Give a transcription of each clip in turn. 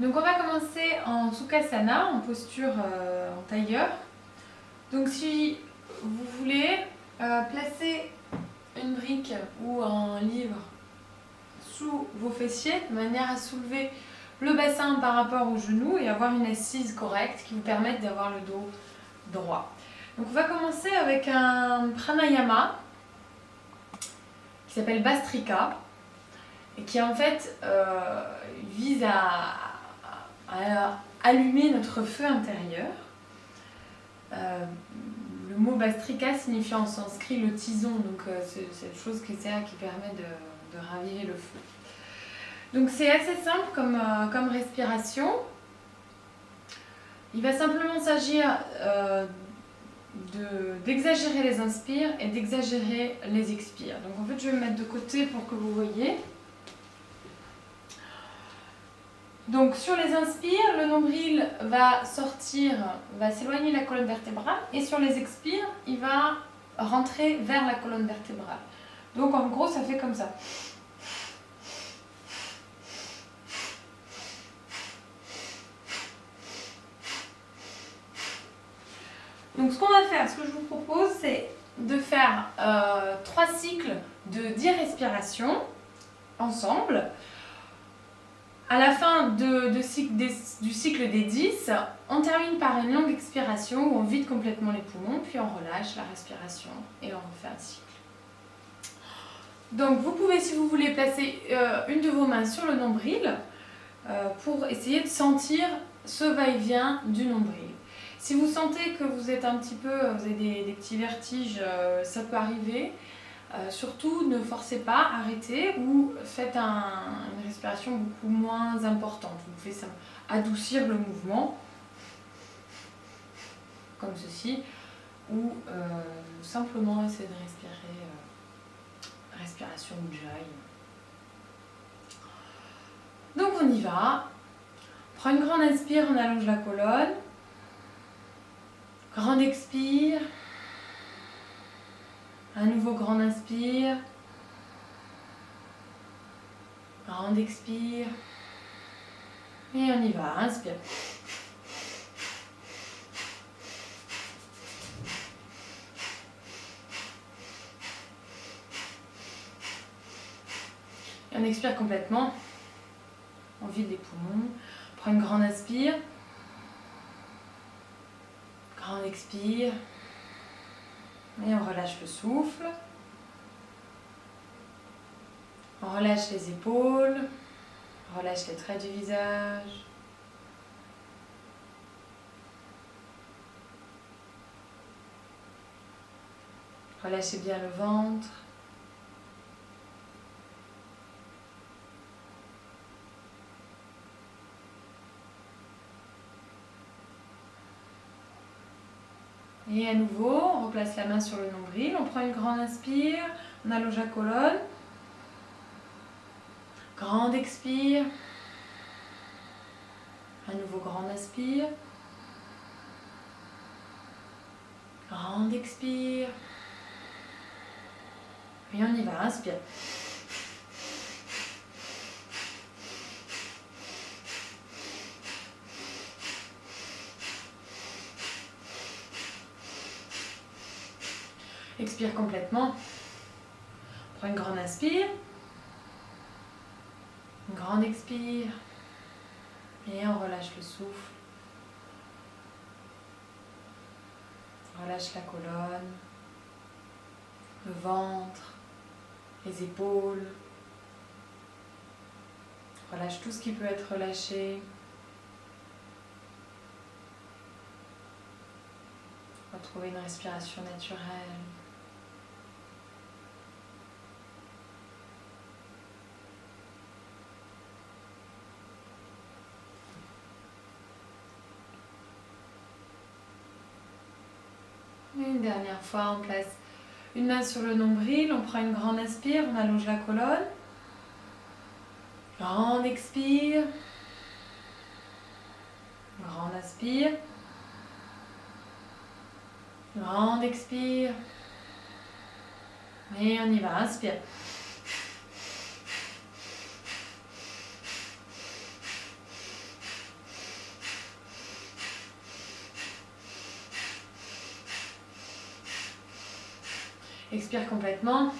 Donc on va commencer en Sukhasana, en posture en tailleur. Donc si vous voulez placer une brique ou un livre sous vos fessiers de manière à soulever le bassin par rapport aux genoux et avoir une assise correcte qui vous permette d'avoir le dos droit. Donc on va commencer avec un pranayama qui s'appelle Bhastrika et qui en fait vise à allumer notre feu intérieur. Le mot Bhastrika signifie en sanskrit le tison, donc c'est cette chose qui permet de raviver le feu. Donc c'est assez simple comme respiration. Il va simplement s'agir d'exagérer les inspires et d'exagérer les expires. Donc en fait je vais me mettre de côté pour que vous voyez. Donc sur les inspires, le nombril va s'éloigner de la colonne vertébrale et sur les expires, il va rentrer vers la colonne vertébrale. Donc en gros, ça fait comme ça. Donc ce qu'on va faire, ce que je vous propose, c'est de faire 3 cycles de 10 respirations ensemble. À la fin du cycle des 10, on termine par une longue expiration où on vide complètement les poumons, puis on relâche la respiration et on refait un cycle. Donc vous pouvez, si vous voulez, placer une de vos mains sur le nombril pour essayer de sentir ce va-et-vient du nombril. Si vous sentez que vous êtes vous avez des petits vertiges, ça peut arriver. Surtout, ne forcez pas, arrêtez ou faites une respiration beaucoup moins importante. Vous pouvez adoucir le mouvement, comme ceci, ou simplement essayer de respirer, respiration Ujjayi. Donc on y va. On prend une grande inspire, on allonge la colonne. Grande expire. Un nouveau grand inspire. Grande expire. Et on y va. Inspire. Et on expire complètement. On vide les poumons. On prend une grande inspire. Grande expire. Et on relâche le souffle. On relâche les épaules. On relâche les traits du visage. Relâchez bien le ventre. Et à nouveau, on replace la main sur le nombril, on prend une grande inspire, on allonge la colonne. Grande expire. À nouveau, grande inspire. Grande expire. Et on y va, inspire. Expire complètement. Prends une grande inspire. Une grande expire. Et on relâche le souffle. Relâche la colonne. Le ventre. Les épaules. Relâche tout ce qui peut être relâché. Retrouvez une respiration naturelle. Et une dernière fois, on place une main sur le nombril, on prend une grande inspire, on allonge la colonne. Grande expire. Grande inspire. Grande expire. Et on y va, inspire. Expire complètement.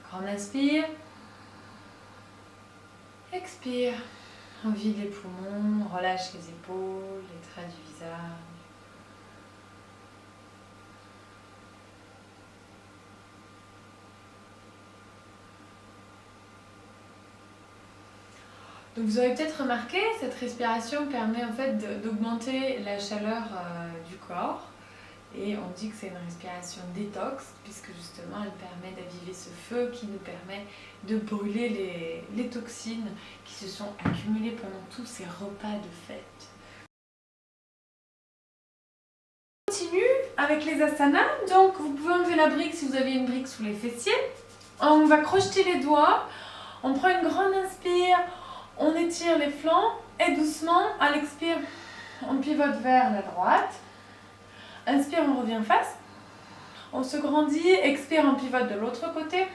Grand inspire. Expire. On vide les poumons, on relâche les épaules, les traits du visage. Donc vous avez peut-être remarqué, cette respiration permet en fait d'augmenter la chaleur du corps. Et on dit que c'est une respiration détox, puisque justement elle permet d'aviver ce feu qui nous permet de brûler les toxines qui se sont accumulées pendant tous ces repas de fête. On continue avec les asanas. Donc vous pouvez enlever la brique si vous avez une brique sous les fessiers. On va crocheter les doigts. On prend une grande inspire. On étire les flancs et doucement, à l'expire, on pivote vers la droite. Inspire, on revient face. On se grandit, expire, on pivote de l'autre côté.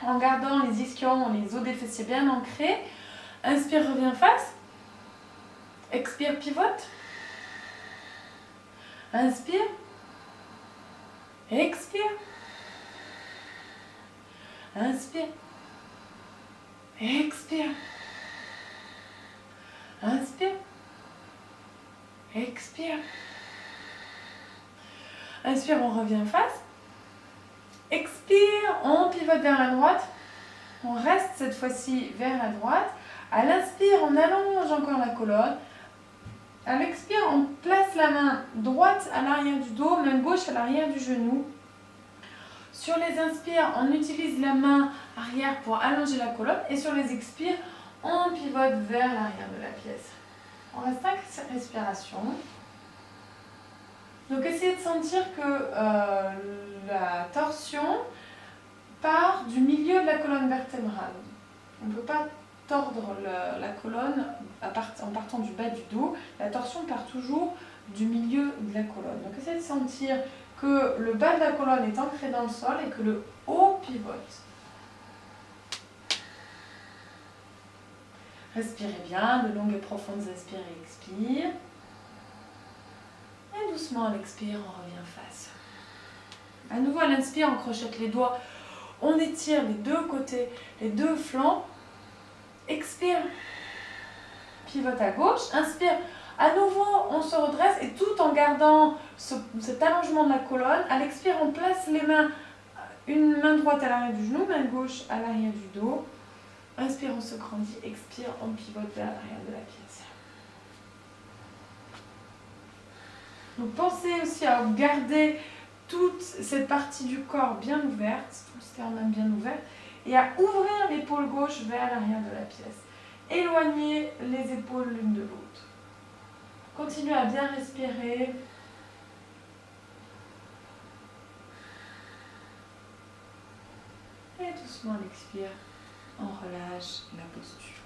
En gardant les ischions, les os des fessiers bien ancrés. Inspire, revient face. Expire, pivote. Inspire. Expire. Inspire. Expire. Inspire. Expire. Inspire, on revient face. Expire, on pivote vers la droite. On reste cette fois-ci vers la droite. À l'inspire, on allonge encore la colonne. À l'expire, on place la main droite à l'arrière du dos, main gauche à l'arrière du genou. Sur les inspires, on utilise la main arrière pour allonger la colonne. Et sur les expires, on pivote vers l'arrière de la pièce. On reste 5 respirations. Donc essayez de sentir que la torsion part du milieu de la colonne vertébrale. On ne peut pas tordre la colonne en partant du bas du dos. La torsion part toujours du milieu de la colonne. Donc essayez de sentir que le bas de la colonne est ancré dans le sol et que le haut pivote. Respirez bien, de longues et profondes inspire et expire. Et doucement à l'expire, on revient face. À nouveau à l'inspire, on crochette les doigts. On étire les deux côtés, les deux flancs. Expire. Pivote à gauche. Inspire. À nouveau, on se redresse et tout en gardant cet allongement de la colonne. À l'expire, on place les mains, une main droite à l'arrière du genou, main gauche à l'arrière du dos. Inspire, on se grandit. Expire, on pivote vers l'arrière de la pièce. Donc pensez aussi à garder toute cette partie du corps bien ouverte, tout le sternum bien ouvert, et à ouvrir l'épaule gauche vers l'arrière de la pièce. Éloignez les épaules l'une de l'autre. Continuez à bien respirer. Et doucement à l'expire, on relâche la posture.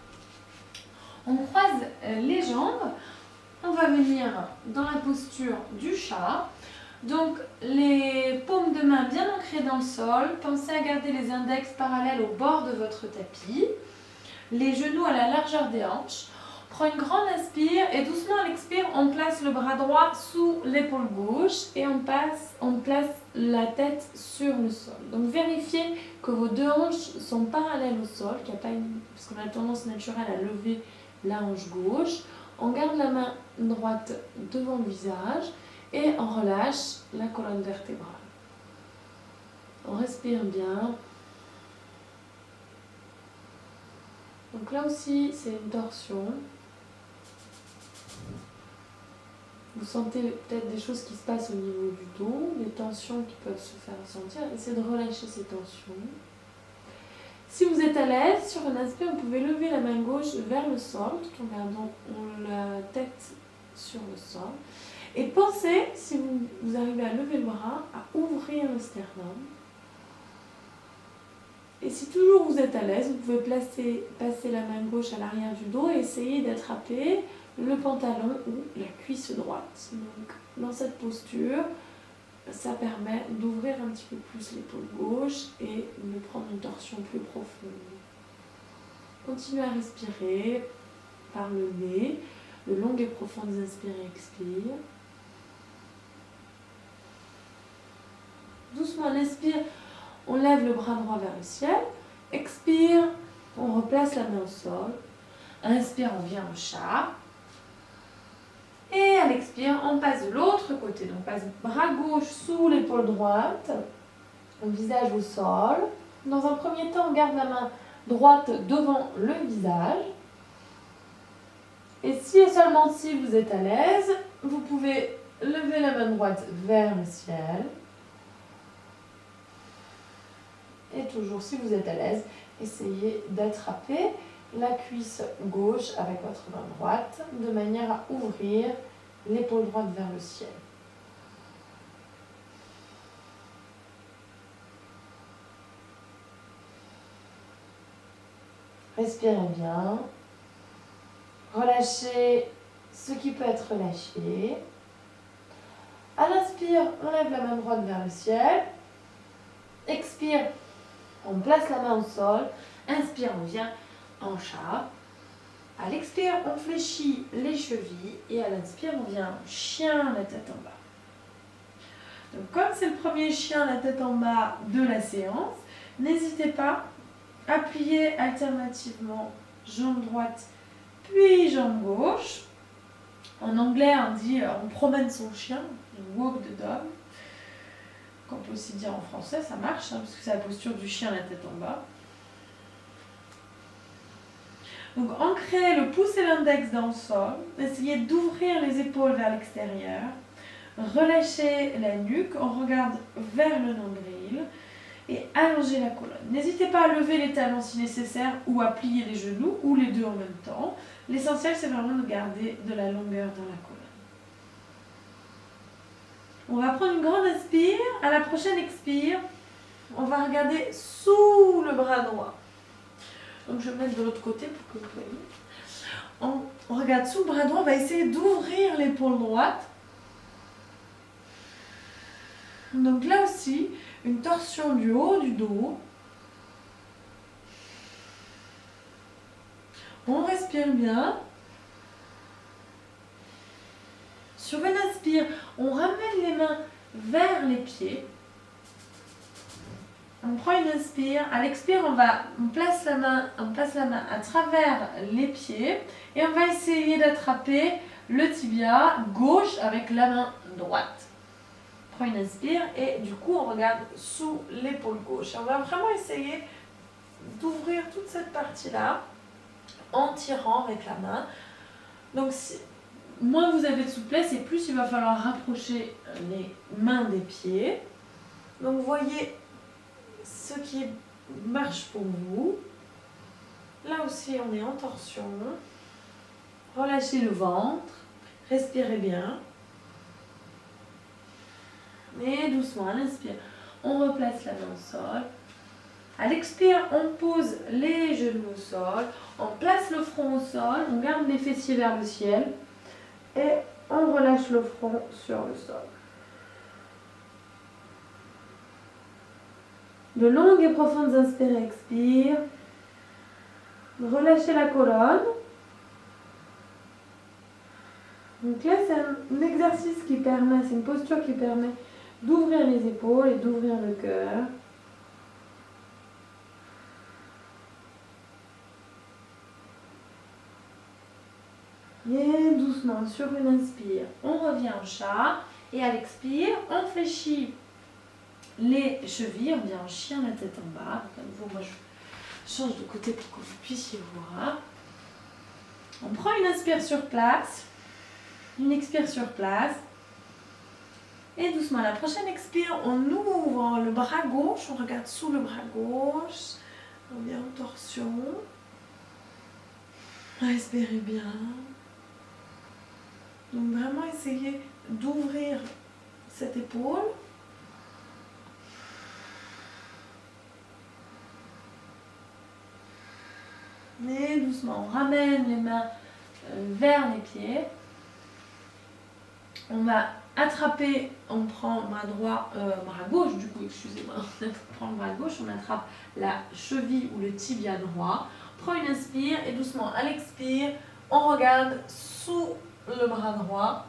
On croise les jambes. On va venir dans la posture du chat. Donc les paumes de main bien ancrées dans le sol. Pensez à garder les index parallèles au bord de votre tapis. Les genoux à la largeur des hanches. On prend une grande inspire et doucement à l'expire, on place le bras droit sous l'épaule gauche et on place la tête sur le sol. Donc vérifiez que vos deux hanches sont parallèles au sol, qu'il n'y a pas parce qu'on a tendance naturelle à lever la hanche gauche. On garde la main droite devant le visage et on relâche la colonne vertébrale. On respire bien. Donc là aussi, c'est une torsion. Vous sentez peut-être des choses qui se passent au niveau du dos, des tensions qui peuvent se faire ressentir. Essayez de relâcher ces tensions. Si vous êtes à l'aise, sur un inspire, vous pouvez lever la main gauche vers le sol, tout en gardant la tête sur le sol. Et pensez, si vous arrivez à lever le bras, à ouvrir le sternum. Et si toujours vous êtes à l'aise, vous pouvez passer la main gauche à l'arrière du dos et essayer d'attraper le pantalon ou la cuisse droite. Donc, dans cette posture, ça permet d'ouvrir un petit peu plus l'épaule gauche et de prendre une torsion plus profonde. Continuez à respirer par le nez, de longues et profondes inspire et expire. Doucement doucement, on inspire, on lève le bras droit vers le ciel. Expire, on replace la main au sol. Inspire, on vient en chat. Et à l'expire, on passe de l'autre côté. Donc, on passe bras gauche sous l'épaule droite, le visage au sol. Dans un premier temps, on garde la main droite devant le visage. Et si et seulement si vous êtes à l'aise, vous pouvez lever la main droite vers le ciel. Et toujours, si vous êtes à l'aise, essayez d'attraper la cuisse gauche avec votre main droite de manière à ouvrir l'épaule droite vers le ciel. Respirez bien. Relâchez ce qui peut être relâché. À l'inspire, on lève la main droite vers le ciel. Expire, on place la main au sol. Inspire, on vient en chat. À l'expire, on fléchit les chevilles. Et à l'inspire, on vient en chien, la tête en bas. Donc, comme c'est le premier chien, la tête en bas de la séance, n'hésitez pas à plier alternativement jambe droite puis jambe gauche. En anglais, on dit on promène son chien, walk the dog. Qu'on peut aussi dire en français, ça marche, parce que c'est la posture du chien, la tête en bas. Donc ancrez le pouce et l'index dans le sol. Essayez d'ouvrir les épaules vers l'extérieur. Relâchez la nuque, on regarde vers le nombril. Et allongez la colonne. N'hésitez pas à lever les talons si nécessaire ou à plier les genoux ou les deux en même temps. L'essentiel, c'est vraiment de garder de la longueur dans la colonne. On va prendre une grande inspire. À la prochaine expire, on va regarder sous le bras droit. Donc, je vais me mettre de l'autre côté pour que vous voyez. On regarde sous le bras droit. On va essayer d'ouvrir l'épaule droite. Donc là aussi, une torsion du haut du dos. On respire bien. Sur une inspire, on ramène les mains vers les pieds. On prend une inspire. À l'expire, on place la main à travers les pieds et on va essayer d'attraper le tibia gauche avec la main droite. On prend une inspire et du coup, on regarde sous l'épaule gauche. Et on va vraiment essayer d'ouvrir toute cette partie-là en tirant avec la main. Donc, moins vous avez de souplesse et plus il va falloir rapprocher les mains des pieds. Donc, vous voyez ce qui marche pour vous. Là aussi, on est en torsion. Relâchez le ventre. Respirez bien. Et doucement, à l'inspire, on replace la main au sol. À l'expire, on pose les genoux au sol. On place le front au sol. On garde les fessiers vers le ciel. Et on relâche le front sur le sol. De longues et profondes inspires et expires. Relâchez la colonne. Donc là, c'est un exercice qui permet, c'est une posture qui permet d'ouvrir les épaules et d'ouvrir le cœur. Et doucement, sur une inspire, on revient en chat. Et à l'expire, on fléchit les chevilles, on vient en chien, la tête en bas. Donc à nouveau, moi je change de côté pour que vous puissiez voir. On prend une inspire sur place, une expire sur place. Et doucement, à la prochaine expire, on ouvre le bras gauche, on regarde sous le bras gauche. On vient en torsion. Respirez bien. Donc vraiment essayez d'ouvrir cette épaule. Et doucement, on ramène les mains vers les pieds. On va attraper, on prend bras gauche du coup, excusez-moi. On prend le bras gauche, on attrape la cheville ou le tibia droit. On prend une inspire et doucement à l'expire, on regarde sous le bras droit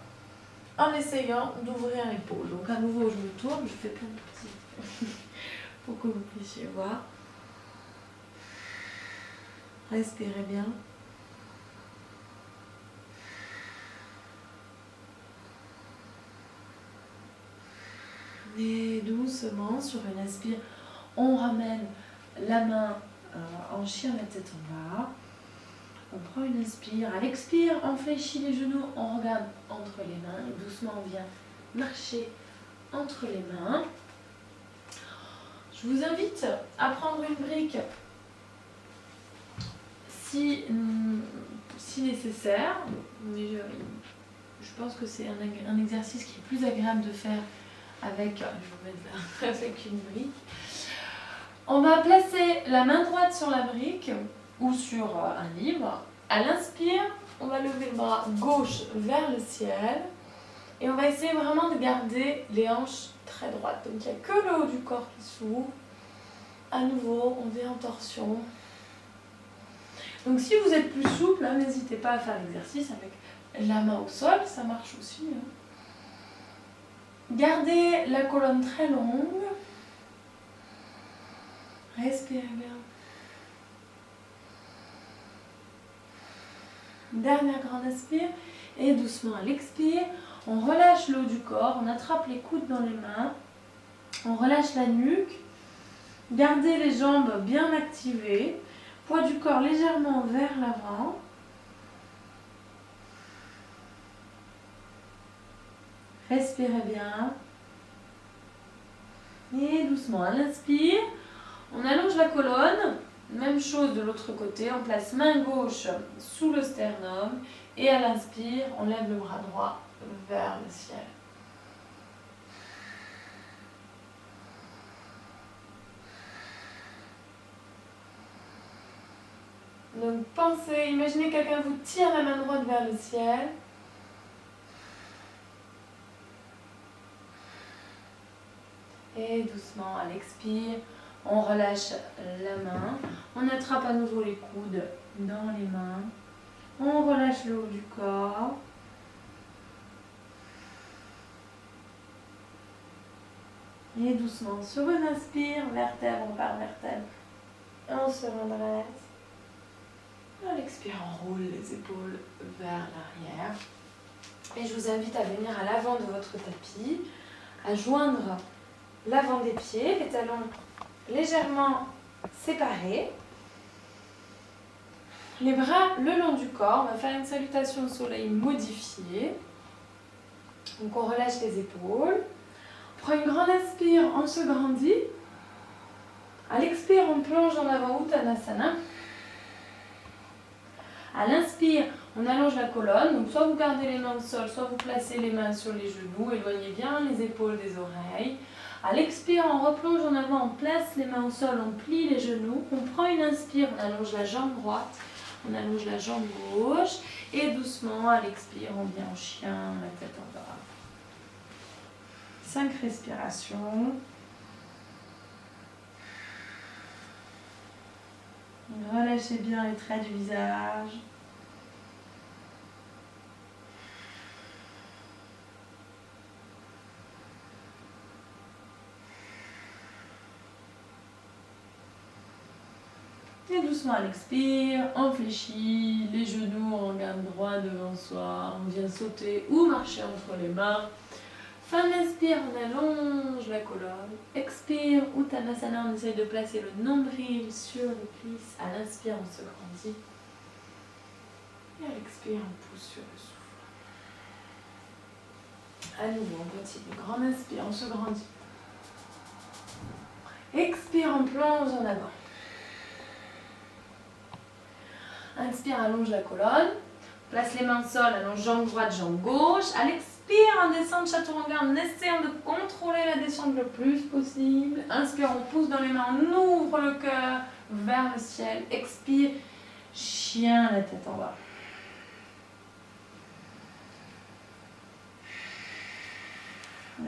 en essayant d'ouvrir l'épaule. Donc à nouveau, je me tourne, je fais plein de petits pour que vous puissiez voir. Respirez bien. Et doucement, sur une inspire, on ramène la main en chien, la tête en bas. On prend une inspire. À l'expire, on fléchit les genoux, on regarde entre les mains. Et doucement, on vient marcher entre les mains. Je vous invite à prendre une brique si nécessaire. Mais je pense que c'est un exercice qui est plus agréable de faire avec, je vais vous mettre là, avec une brique. On va placer la main droite sur la brique ou sur un livre. À l'inspire, on va lever le bras gauche vers le ciel et on va essayer vraiment de garder les hanches très droites. Donc il n'y a que le haut du corps qui s'ouvre. À nouveau, on vient en torsion. Donc si vous êtes plus souple, n'hésitez pas à faire l'exercice avec la main au sol, ça marche aussi. Gardez la colonne très longue. Respirez bien. Dernière grande inspire. Et doucement à l'expire, on relâche le haut du corps, on attrape les coudes dans les mains, on relâche la nuque. Gardez les jambes bien activées, poids du corps légèrement vers l'avant. Respirez bien. Et doucement, à l'inspire, on allonge la colonne. Même chose de l'autre côté, on place main gauche sous le sternum. Et à l'inspire, on lève le bras droit vers le ciel. Donc pensez, imaginez quelqu'un vous tire la main droite vers le ciel. Et doucement, à l'expire, on relâche la main. On attrape à nouveau les coudes dans les mains. On relâche le haut du corps. Et doucement, sur une inspire, vertèbre par vertèbre, on se redresse. À l'expire, on roule les épaules vers l'arrière. Et je vous invite à venir à l'avant de votre tapis, à joindre l'avant des pieds, les talons légèrement séparés. Les bras le long du corps, on va faire une salutation au soleil modifiée. Donc on relâche les épaules. On prend une grande inspire, on se grandit. À l'expire, on plonge en avant Uttanasana. À l'inspire, on allonge la colonne. Donc soit vous gardez les mains au sol, soit vous placez les mains sur les genoux. Éloignez bien les épaules des oreilles. À l'expire, on replonge en avant, on place les mains au sol, on plie les genoux. On prend une inspire, on allonge la jambe droite. On allonge la jambe gauche. Et doucement, à l'expire, on vient en chien, la tête en bas. 5 respirations. Relâchez bien les traits du visage. Et doucement à l'expire, on fléchit les genoux, on regarde droit devant soi, on vient sauter ou marcher entre les mains. Fin d'inspire, on allonge la colonne. Expire, Uttanasana, on essaye de placer le nombril sur les cuisses. À l'inspire, on se grandit. Et à l'expire, on pousse sur le souffle. À nouveau, on continue. Grande inspire, on se grandit. Expire, on plonge en avant. Inspire, allonge la colonne. Place les mains au sol, allonge jambe droite, jambe gauche. À l'expire, en descente, chaturanga, en essayant de contrôler la descente le plus possible. Inspire, on pousse dans les mains, on ouvre le cœur vers le ciel. Expire, chien, la tête en bas.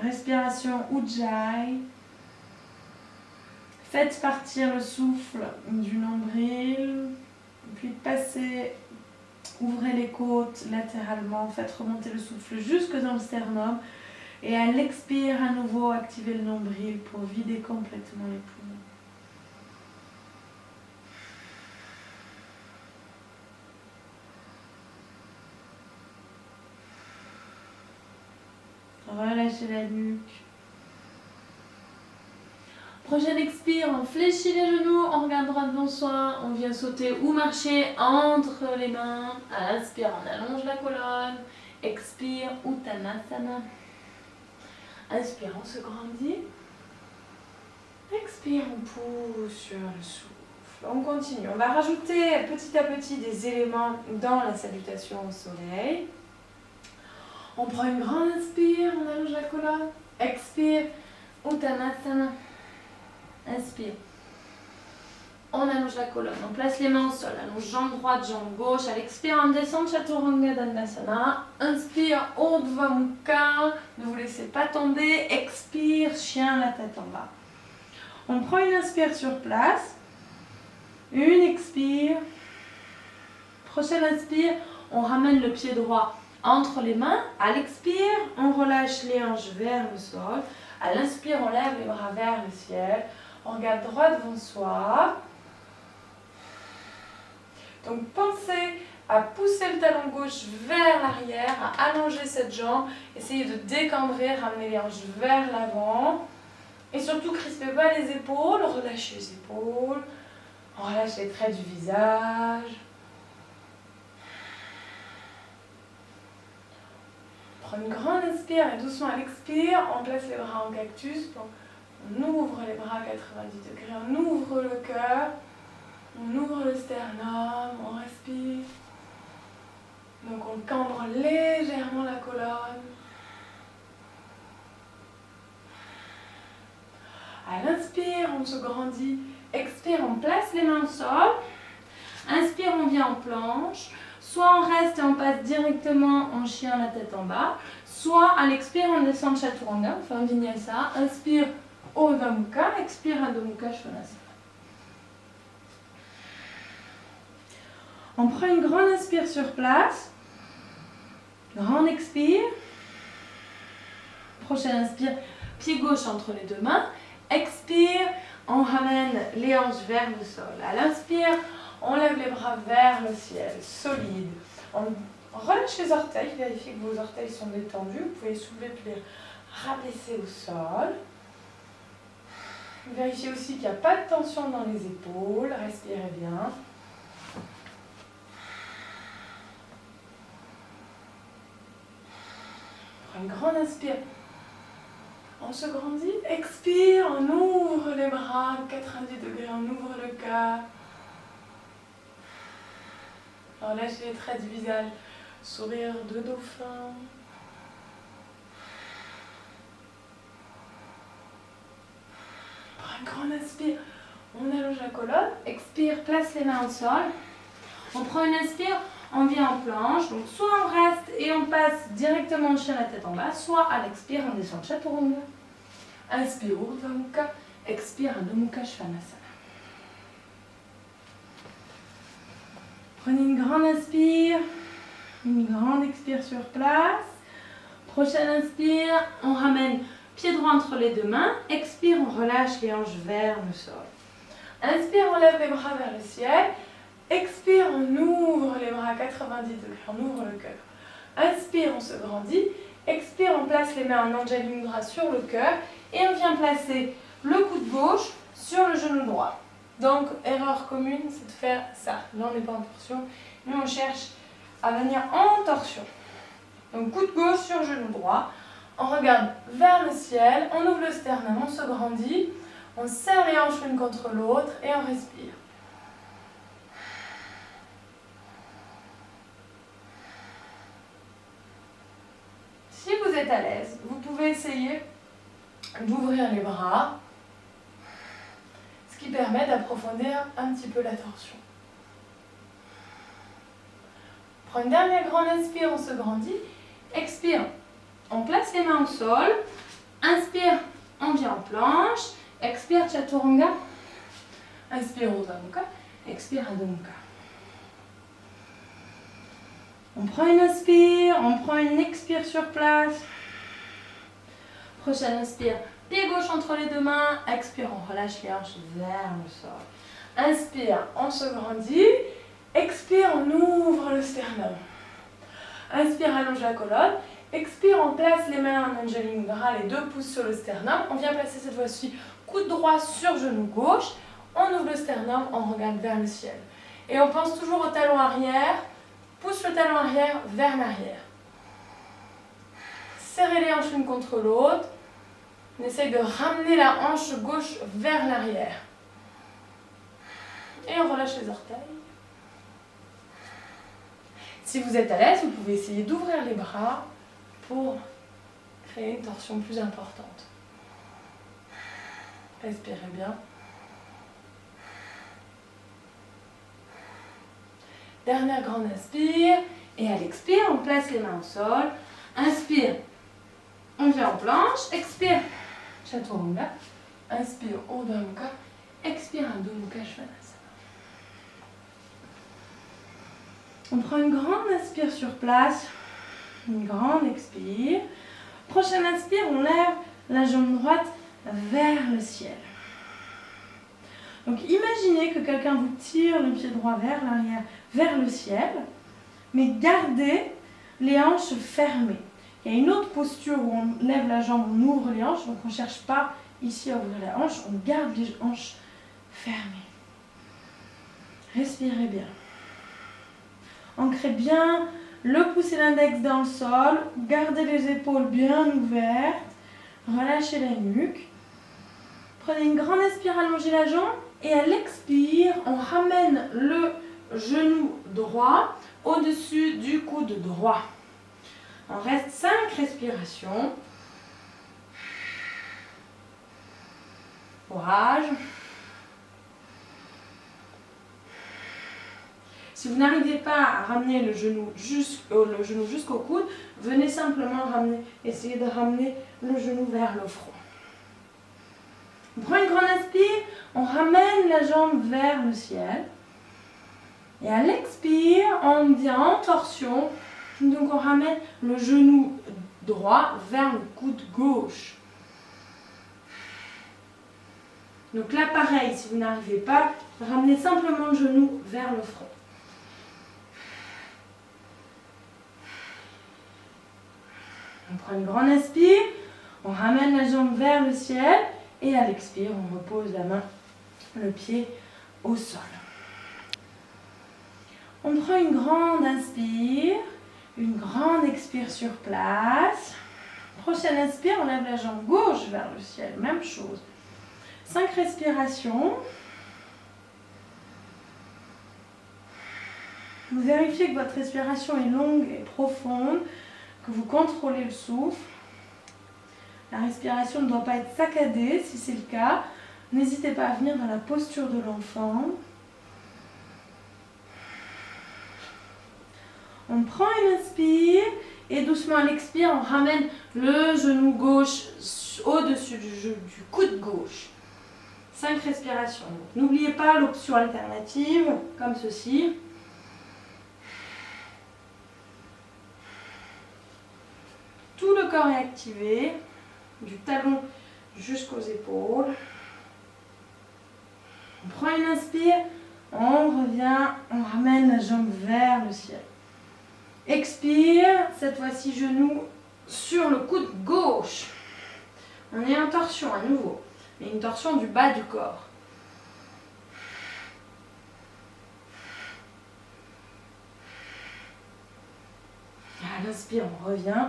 Respiration Ujjayi. Faites partir le souffle du nombril. Puis passez, ouvrez les côtes latéralement, faites remonter le souffle jusque dans le sternum. Et à l'expire, à nouveau, activez le nombril pour vider complètement les poumons. Relâchez la nuque. Prochaine expire, on fléchit les genoux, on regarde droit devant soi, on vient sauter ou marcher entre les mains. À l'inspire, on allonge la colonne. Expire, Uttanasana. Inspire, on se grandit. Expire, on pousse sur le souffle. On continue. On va rajouter petit à petit des éléments dans la salutation au soleil. On prend une grande inspire, on allonge la colonne. Expire, Uttanasana. Inspire. On allonge la colonne. On place les mains au sol. Allonge jambe droite, jambe gauche. À l'expire, on descend Chaturanga Dandasana. Inspire, Urdhva Mukha. Ne vous laissez pas tomber. Expire, chien, la tête en bas. On prend une inspire sur place. Une expire. Prochaine inspire, on ramène le pied droit entre les mains. À l'expire, on relâche les hanches vers le sol. À l'inspire, on lève les bras vers le ciel. On regarde droit devant soi. Donc pensez à pousser le talon gauche vers l'arrière, à allonger cette jambe. Essayez de décambrer, ramener les hanches vers l'avant. Et surtout, crispez pas les épaules, relâchez les épaules. On relâche les traits du visage. On prend une grande inspire et doucement à l'expire, on place les bras en cactus. On ouvre les bras à 90 degrés, on ouvre le cœur, on ouvre le sternum, on respire. Donc on cambre légèrement la colonne. À l'inspire, on se grandit. Expire, on place les mains au sol. Inspire, on vient en planche. Soit on reste et on passe directement en chien, la tête en bas. Soit à l'expire, on descend Chaturanga, enfin Vinyasa. Inspire, Urdhva Mukha. Expire, Adho Mukha Svanasana. On prend une grande inspire sur place. Grande expire. Prochaine inspire, pied gauche entre les deux mains. Expire, on ramène les hanches vers le sol. À l'inspire, on lève les bras vers le ciel, solide. On relâche les orteils, vérifiez que vos orteils sont détendus. Vous pouvez soulever puis les rabaisser au sol. Vérifiez aussi qu'il n'y a pas de tension dans les épaules. Respirez bien. On prend une grande inspire. On se grandit, expire, on ouvre les bras, 90 degrés, on ouvre le cœur. Relâchez les traits du visage, sourire de dauphin. On prend une grande inspire, on allonge la colonne, expire, place les mains au sol. On prend une inspire, on vient en planche, donc soit on reste et on passe directement en chien la tête en bas, soit à l'expire, on descend Chaturanga. Inspire, Urdhva Mukha, expire, Adho Mukha Svanasana. Prenez une grande inspire, une grande expire sur place. Prochaine inspire, on ramène pied droit entre les deux mains. Expire, on relâche les hanches vers le sol. Inspire, on lève les bras vers le ciel. Expire, on ouvre les bras à 90 degrés, on ouvre le cœur. Inspire, on se grandit. Expire, on place les mains en Anjali Mudra sur le cœur. Et on vient placer le coude gauche sur le genou droit. Donc, erreur commune, c'est de faire ça. Là, on n'est pas en torsion, mais on cherche à venir en torsion. Donc, coude gauche sur genou droit. On regarde vers le ciel, on ouvre le sternum, on se grandit. On serre les hanches l'une contre l'autre et on respire. Si vous êtes à l'aise, vous pouvez essayer d'ouvrir les bras, ce qui permet d'approfondir un petit peu la torsion. On prend une dernière grande inspire, on se grandit. Expire, on place les mains au sol. Inspire, on vient en planche. Expire, Chaturanga. Inspire, Urdhva Mukha. Expire, Adho Mukha. On prend une inspire, on prend une expire sur place. Prochaine inspire, pied gauche entre les deux mains. Expire, on relâche les hanches vers le sol. Inspire, on se grandit. Expire, on ouvre le sternum. Inspire, allonge la colonne. Expire, on place les mains en Anjali Mudra, les 2 pouces sur le sternum. On vient placer cette fois-ci coude droit sur genou gauche. On ouvre le sternum, on regarde vers le ciel. Et on pense toujours au talon arrière. Pousse le talon arrière vers l'arrière. Serrez les hanches l'une contre l'autre. On essaye de ramener la hanche gauche vers l'arrière. Et on relâche les orteils. Si vous êtes à l'aise, vous pouvez essayer d'ouvrir les bras pour créer une torsion plus importante. Respirez bien. Dernière grande inspire. Et à l'expire, on place les mains au sol. Inspire. On vient en planche. Expire. Chaturanga. Inspire, Urdhva Mukha. Expire, Adho Mukha Svanasana. On prend une grande inspire sur place. Une grande expire. Prochaine inspire, on lève la jambe droite vers le ciel. Donc imaginez que quelqu'un vous tire le pied droit vers l'arrière, vers le ciel, mais gardez les hanches fermées. Il y a une autre posture où on lève la jambe, on ouvre les hanches, donc on ne cherche pas ici à ouvrir les hanches, on garde les hanches fermées. Respirez bien. Ancrez bien le pouce et l'index dans le sol, gardez les épaules bien ouvertes, relâchez la nuque. Prenez une grande inspire, allongez la jambe et à l'expire, on ramène le genou droit au-dessus du coude droit. On reste 5 respirations. Courage. Si vous n'arrivez pas à ramener le genou jusqu'au coude, venez simplement essayer de ramener le genou vers le front. On prend une grande inspire, on ramène la jambe vers le ciel. Et à l'expire, on vient en torsion. Donc on ramène le genou droit vers le coude gauche. Donc là pareil, si vous n'arrivez pas, ramenez simplement le genou vers le front. On prend une grande inspire, on ramène la jambe vers le ciel et à l'expire, on repose la main, le pied au sol. On prend une grande inspire, une grande expire sur place. Prochaine inspire, on lève la jambe gauche vers le ciel, même chose. 5 respirations. Vous vérifiez que votre respiration est longue et profonde, que vous contrôlez le souffle. La respiration ne doit pas être saccadée. Si c'est le cas, n'hésitez pas à venir dans la posture de l'enfant. On prend une inspire et doucement à l'expire, on ramène le genou gauche au-dessus du coude gauche. 5 respirations. N'oubliez pas l'option alternative, comme ceci. Tout le corps est activé, du talon jusqu'aux épaules. On prend une inspire, on revient, on ramène la jambe vers le ciel. Expire, cette fois-ci genou sur le coude gauche. On est en torsion à nouveau, mais une torsion du bas du corps. À l'inspire, on revient.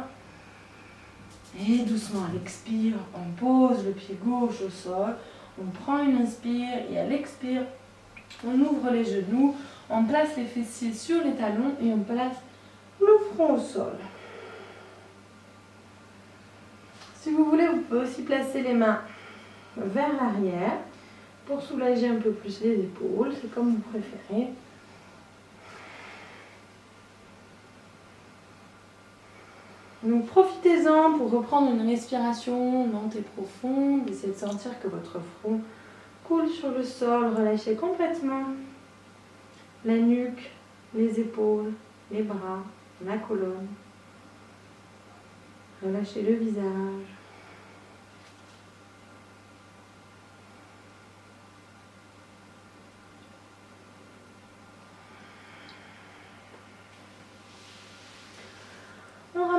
Et doucement à l'expire, on pose le pied gauche au sol. On prend une inspire et à l'expire, on ouvre les genoux. On place les fessiers sur les talons et on place le front au sol. Si vous voulez, vous pouvez aussi placer les mains vers l'arrière pour soulager un peu plus les épaules. C'est comme vous préférez. Donc profitez-en pour reprendre une respiration lente et profonde. Essayez de sentir que votre front coule sur le sol. Relâchez complètement la nuque, les épaules, les bras, la colonne. Relâchez le visage.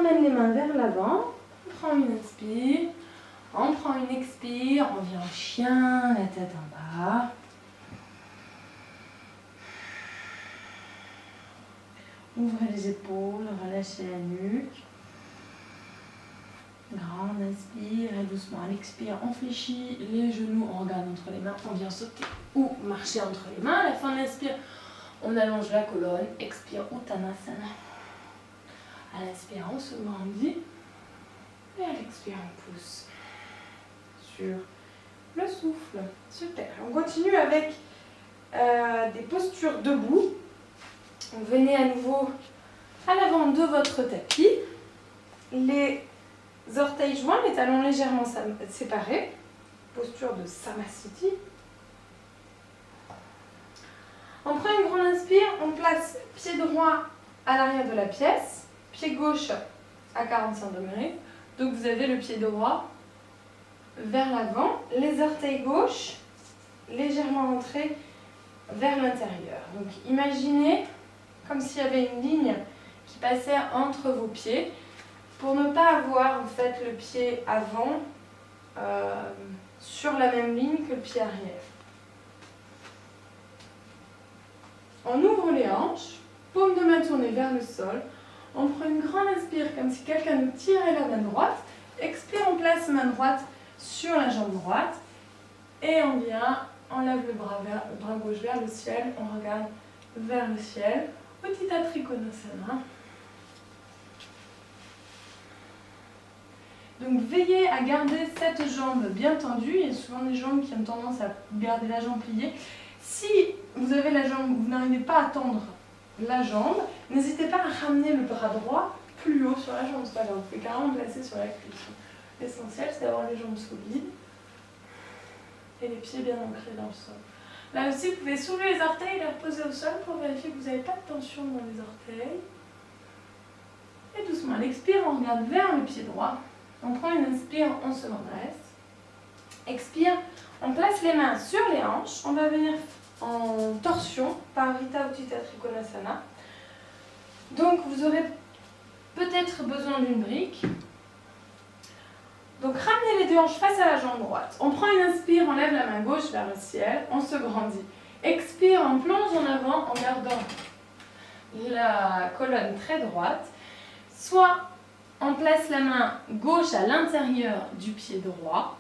ramène les mains vers l'avant. On prend une inspire. On prend une expire. On vient en chien, la tête en bas. Ouvrez les épaules, relâchez la nuque. Grande inspire et doucement à l'expire, on fléchit les genoux, on regarde entre les mains, on vient sauter ou marcher entre les mains. À la fin de l'inspire, on allonge la colonne, expire Uttanasana. À l'inspire, on se grandit et à l'expire, on pousse sur le souffle. Super. On continue avec des postures debout. Venez à nouveau à l'avant de votre tapis. Les orteils joints, les talons légèrement séparés. Posture de Samasthiti. On prend une grande inspire, on place pied droit à l'arrière de la pièce, pied gauche à 45 degrés. Donc vous avez le pied droit vers l'avant, les orteils gauche légèrement rentrés vers l'intérieur. Donc imaginez comme s'il y avait une ligne qui passait entre vos pieds pour ne pas avoir en fait le pied avant sur la même ligne que le pied arrière. On ouvre les hanches, paume de main tournée vers le sol. On prend une grande inspire comme si quelqu'un nous tirait la main droite. Expire, on place main droite sur la jambe droite. Et on vient, on lève le bras gauche vers le ciel. On regarde vers le ciel. Uttita Trikonasana. Donc veillez à garder cette jambe bien tendue. Il y a souvent des jambes qui ont tendance à garder la jambe pliée. Si vous avez la jambe, vous n'arrivez pas à tendre la jambe, n'hésitez pas à ramener le bras droit plus haut sur la jambe. C'est pas grave, vous pouvez carrément le placer sur la cuisse. L'essentiel, c'est d'avoir les jambes solides et les pieds bien ancrés dans le sol. Là aussi, vous pouvez soulever les orteils et les reposer au sol pour vérifier que vous n'avez pas de tension dans les orteils. Et doucement, à l'expire, on regarde vers le pied droit. On prend une inspire, on se redresse. Expire, on place les mains sur les hanches. On va venir en torsion par Ardha Uttita Trikonasana. Donc vous aurez peut-être besoin d'une brique. Donc ramenez les deux hanches face à la jambe droite. On prend une inspire, on lève la main gauche vers le ciel, on se grandit. Expire, on plonge en avant en gardant la colonne très droite. Soit on place la main gauche à l'intérieur du pied droit,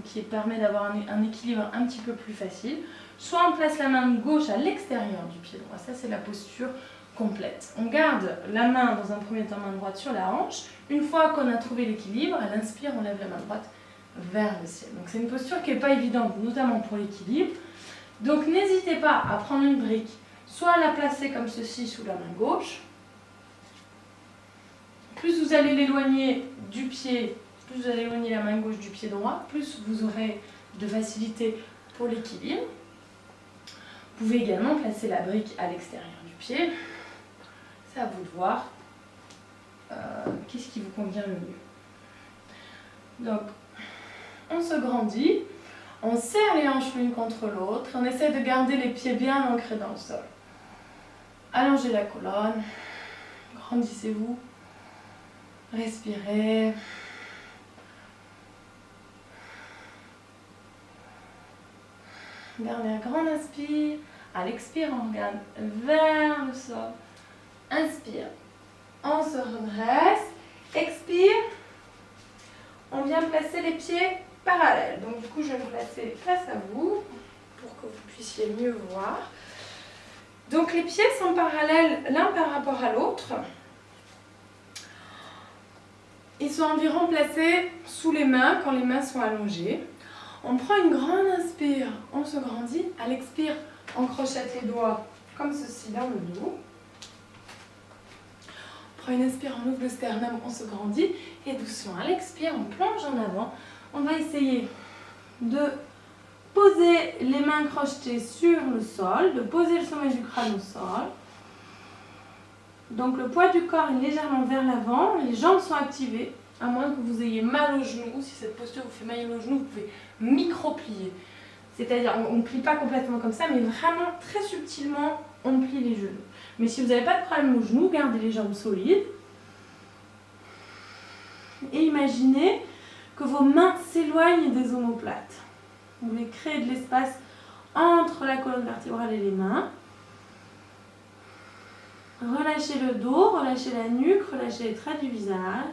qui permet d'avoir un équilibre un petit peu plus facile. Soit on place la main gauche à l'extérieur du pied droit. Ça, c'est la posture complète. On garde la main, dans un premier temps, main droite sur la hanche. Une fois qu'on a trouvé l'équilibre, à l'inspire, on lève la main droite vers le ciel. Donc c'est une posture qui n'est pas évidente, notamment pour l'équilibre. Donc n'hésitez pas à prendre une brique, soit à la placer comme ceci sous la main gauche. Plus vous allez l'éloigner du pied, plus vous allez éloigner la main gauche du pied droit, plus vous aurez de facilité pour l'équilibre. Vous pouvez également placer la brique à l'extérieur du pied. C'est à vous de voir qu'est-ce qui vous convient le mieux. Donc, on se grandit, on serre les hanches l'une contre l'autre, on essaie de garder les pieds bien ancrés dans le sol. Allongez la colonne, grandissez-vous, respirez. Dernière grande inspire. À l'expire, on regarde vers le sol. Inspire. On se redresse. Expire. On vient placer les pieds parallèles. Donc du coup, je vais me placer face à vous pour que vous puissiez mieux voir. Donc les pieds sont parallèles l'un par rapport à l'autre. Ils sont environ placés sous les mains quand les mains sont allongées. On prend une grande inspire, on se grandit. À l'expire, on crochette les doigts comme ceci dans le dos. On prend une inspire, on ouvre le sternum, on se grandit. Et doucement, à l'expire, on plonge en avant. On va essayer de poser les mains crochetées sur le sol, de poser le sommet du crâne au sol. Donc le poids du corps est légèrement vers l'avant, les jambes sont activées. À moins que vous ayez mal aux genoux, si cette posture vous fait mal aux genoux, vous pouvez micro-plier. C'est-à-dire, on ne plie pas complètement comme ça, mais vraiment très subtilement, on plie les genoux. Mais si vous n'avez pas de problème aux genoux, gardez les jambes solides. Et imaginez que vos mains s'éloignent des omoplates. Vous voulez créer de l'espace entre la colonne vertébrale et les mains. Relâchez le dos, relâchez la nuque, relâchez les traits du visage.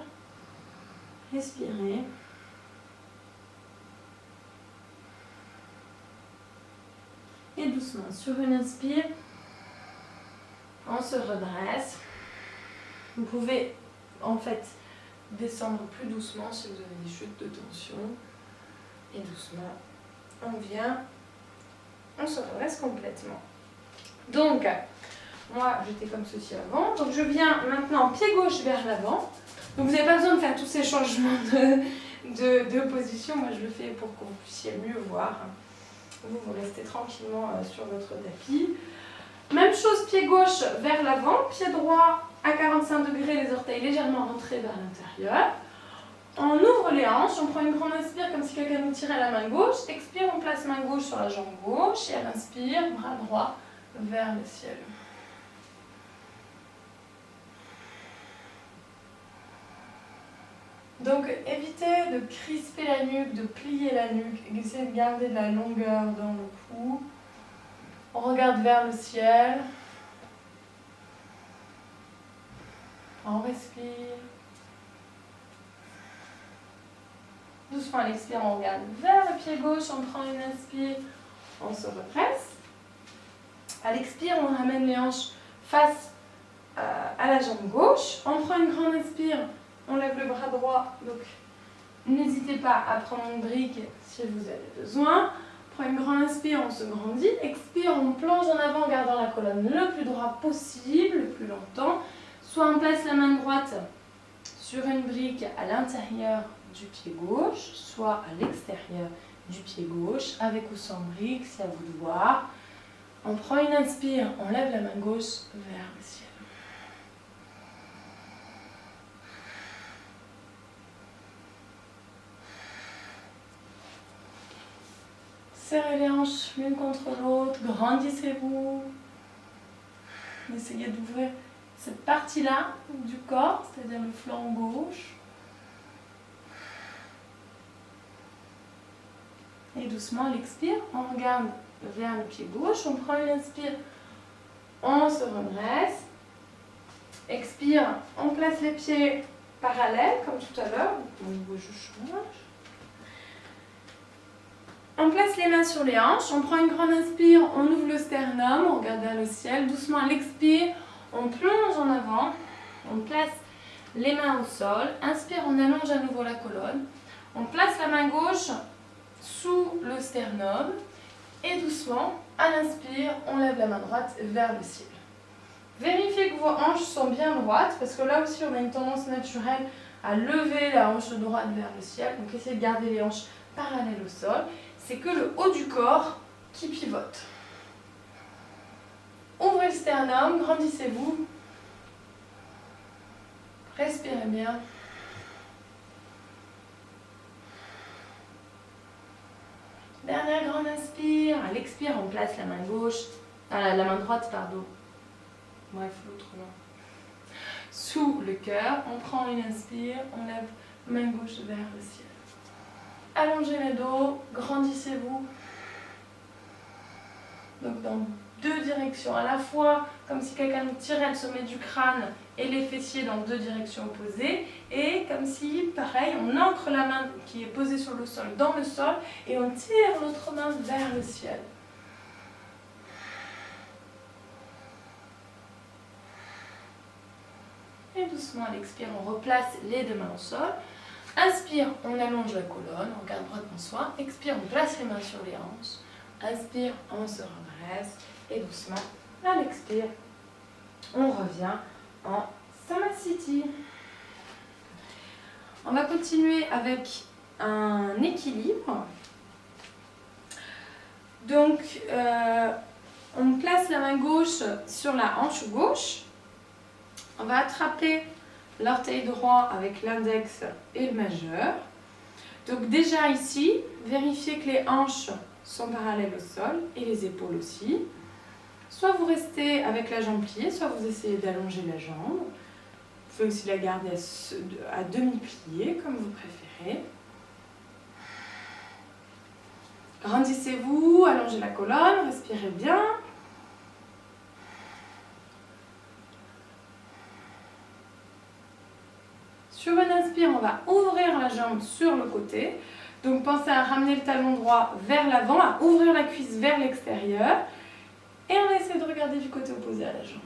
Respirez. Et doucement, sur une inspire, on se redresse. Vous pouvez en fait descendre plus doucement si vous avez des chutes de tension. Et doucement, on vient, on se redresse complètement. Donc, moi j'étais comme ceci avant. Donc je viens maintenant pied gauche vers l'avant. Donc vous n'avez pas besoin de faire tous ces changements de position. Moi je le fais pour que vous puissiez mieux voir. Vous restez tranquillement sur votre tapis. Même chose, pied gauche vers l'avant, pied droit à 45 degrés, les orteils légèrement rentrés vers l'intérieur. On ouvre les hanches, on prend une grande inspire comme si quelqu'un nous tirait la main gauche. Expire, on place main gauche sur la jambe gauche et à l'inspire, bras droit vers le ciel. Donc évitez de crisper la nuque, de plier la nuque, essayez de garder de la longueur dans le cou. On regarde vers le ciel. On respire. Doucement à l'expire, on regarde vers le pied gauche, on prend une inspire, on se redresse. À l'expire, on ramène les hanches face à la jambe gauche. On prend une grande inspire, on lève le bras droit. Donc n'hésitez pas à prendre une brique si vous avez besoin. On prend une grande inspire, on se grandit. Expire, on plonge en avant en gardant la colonne le plus droit possible, le plus longtemps. Soit on place la main droite sur une brique à l'intérieur du pied gauche, soit à l'extérieur du pied gauche, avec ou sans brique, c'est à vous de voir. On prend une inspire, on lève la main gauche vers le ciel. Serrez les hanches l'une contre l'autre, grandissez-vous. Essayez d'ouvrir cette partie-là du corps, c'est-à-dire le flanc gauche. Et doucement, on expire, on regarde vers le pied gauche, on prend une inspire, on se redresse. Expire, on place les pieds parallèles, comme tout à l'heure. Je change. On place les mains sur les hanches, on prend une grande inspire, on ouvre le sternum, on regarde vers le ciel. Doucement, à l'expire, on plonge en avant, on place les mains au sol. Inspire, on allonge à nouveau la colonne. On place la main gauche sous le sternum et doucement, à l'inspire, on lève la main droite vers le ciel. Vérifiez que vos hanches sont bien droites parce que là aussi on a une tendance naturelle à lever la hanche droite vers le ciel. Donc essayez de garder les hanches parallèles au sol. C'est que le haut du corps qui pivote. Ouvrez le sternum, grandissez-vous. Respirez bien. Dernière grande inspire. À l'expire, on place la main gauche, la main droite, pardon. Bref, l'autre non. Sous le cœur, on prend une inspire, on lève main gauche vers le ciel. Allongez le dos, grandissez-vous. Donc dans deux directions, à la fois comme si quelqu'un nous tirait le sommet du crâne et les fessiers dans deux directions opposées, et comme si, pareil, on ancre la main qui est posée sur le sol dans le sol et on tire l'autre main vers le ciel. Et doucement à l'expire, on replace les deux mains au sol. Inspire, on allonge la colonne, on regarde droit devant soi. Expire, on place les mains sur les hanches. Inspire, on se redresse. Et doucement, à l'expire, on revient en Samasthiti. On va continuer avec un équilibre. Donc, on place la main gauche sur la hanche gauche. On va attraper l'orteil droit avec l'index et le majeur. Donc déjà ici, vérifiez que les hanches sont parallèles au sol et les épaules aussi. Soit vous restez avec la jambe pliée, soit vous essayez d'allonger la jambe. pouvez aussi la garder à demi-plié, comme vous préférez. Grandissez-vous, allongez la colonne, respirez bien. Sur une inspire, on va ouvrir la jambe sur le côté. Donc pensez à ramener le talon droit vers l'avant, à ouvrir la cuisse vers l'extérieur. Et on essaie de regarder du côté opposé à la jambe.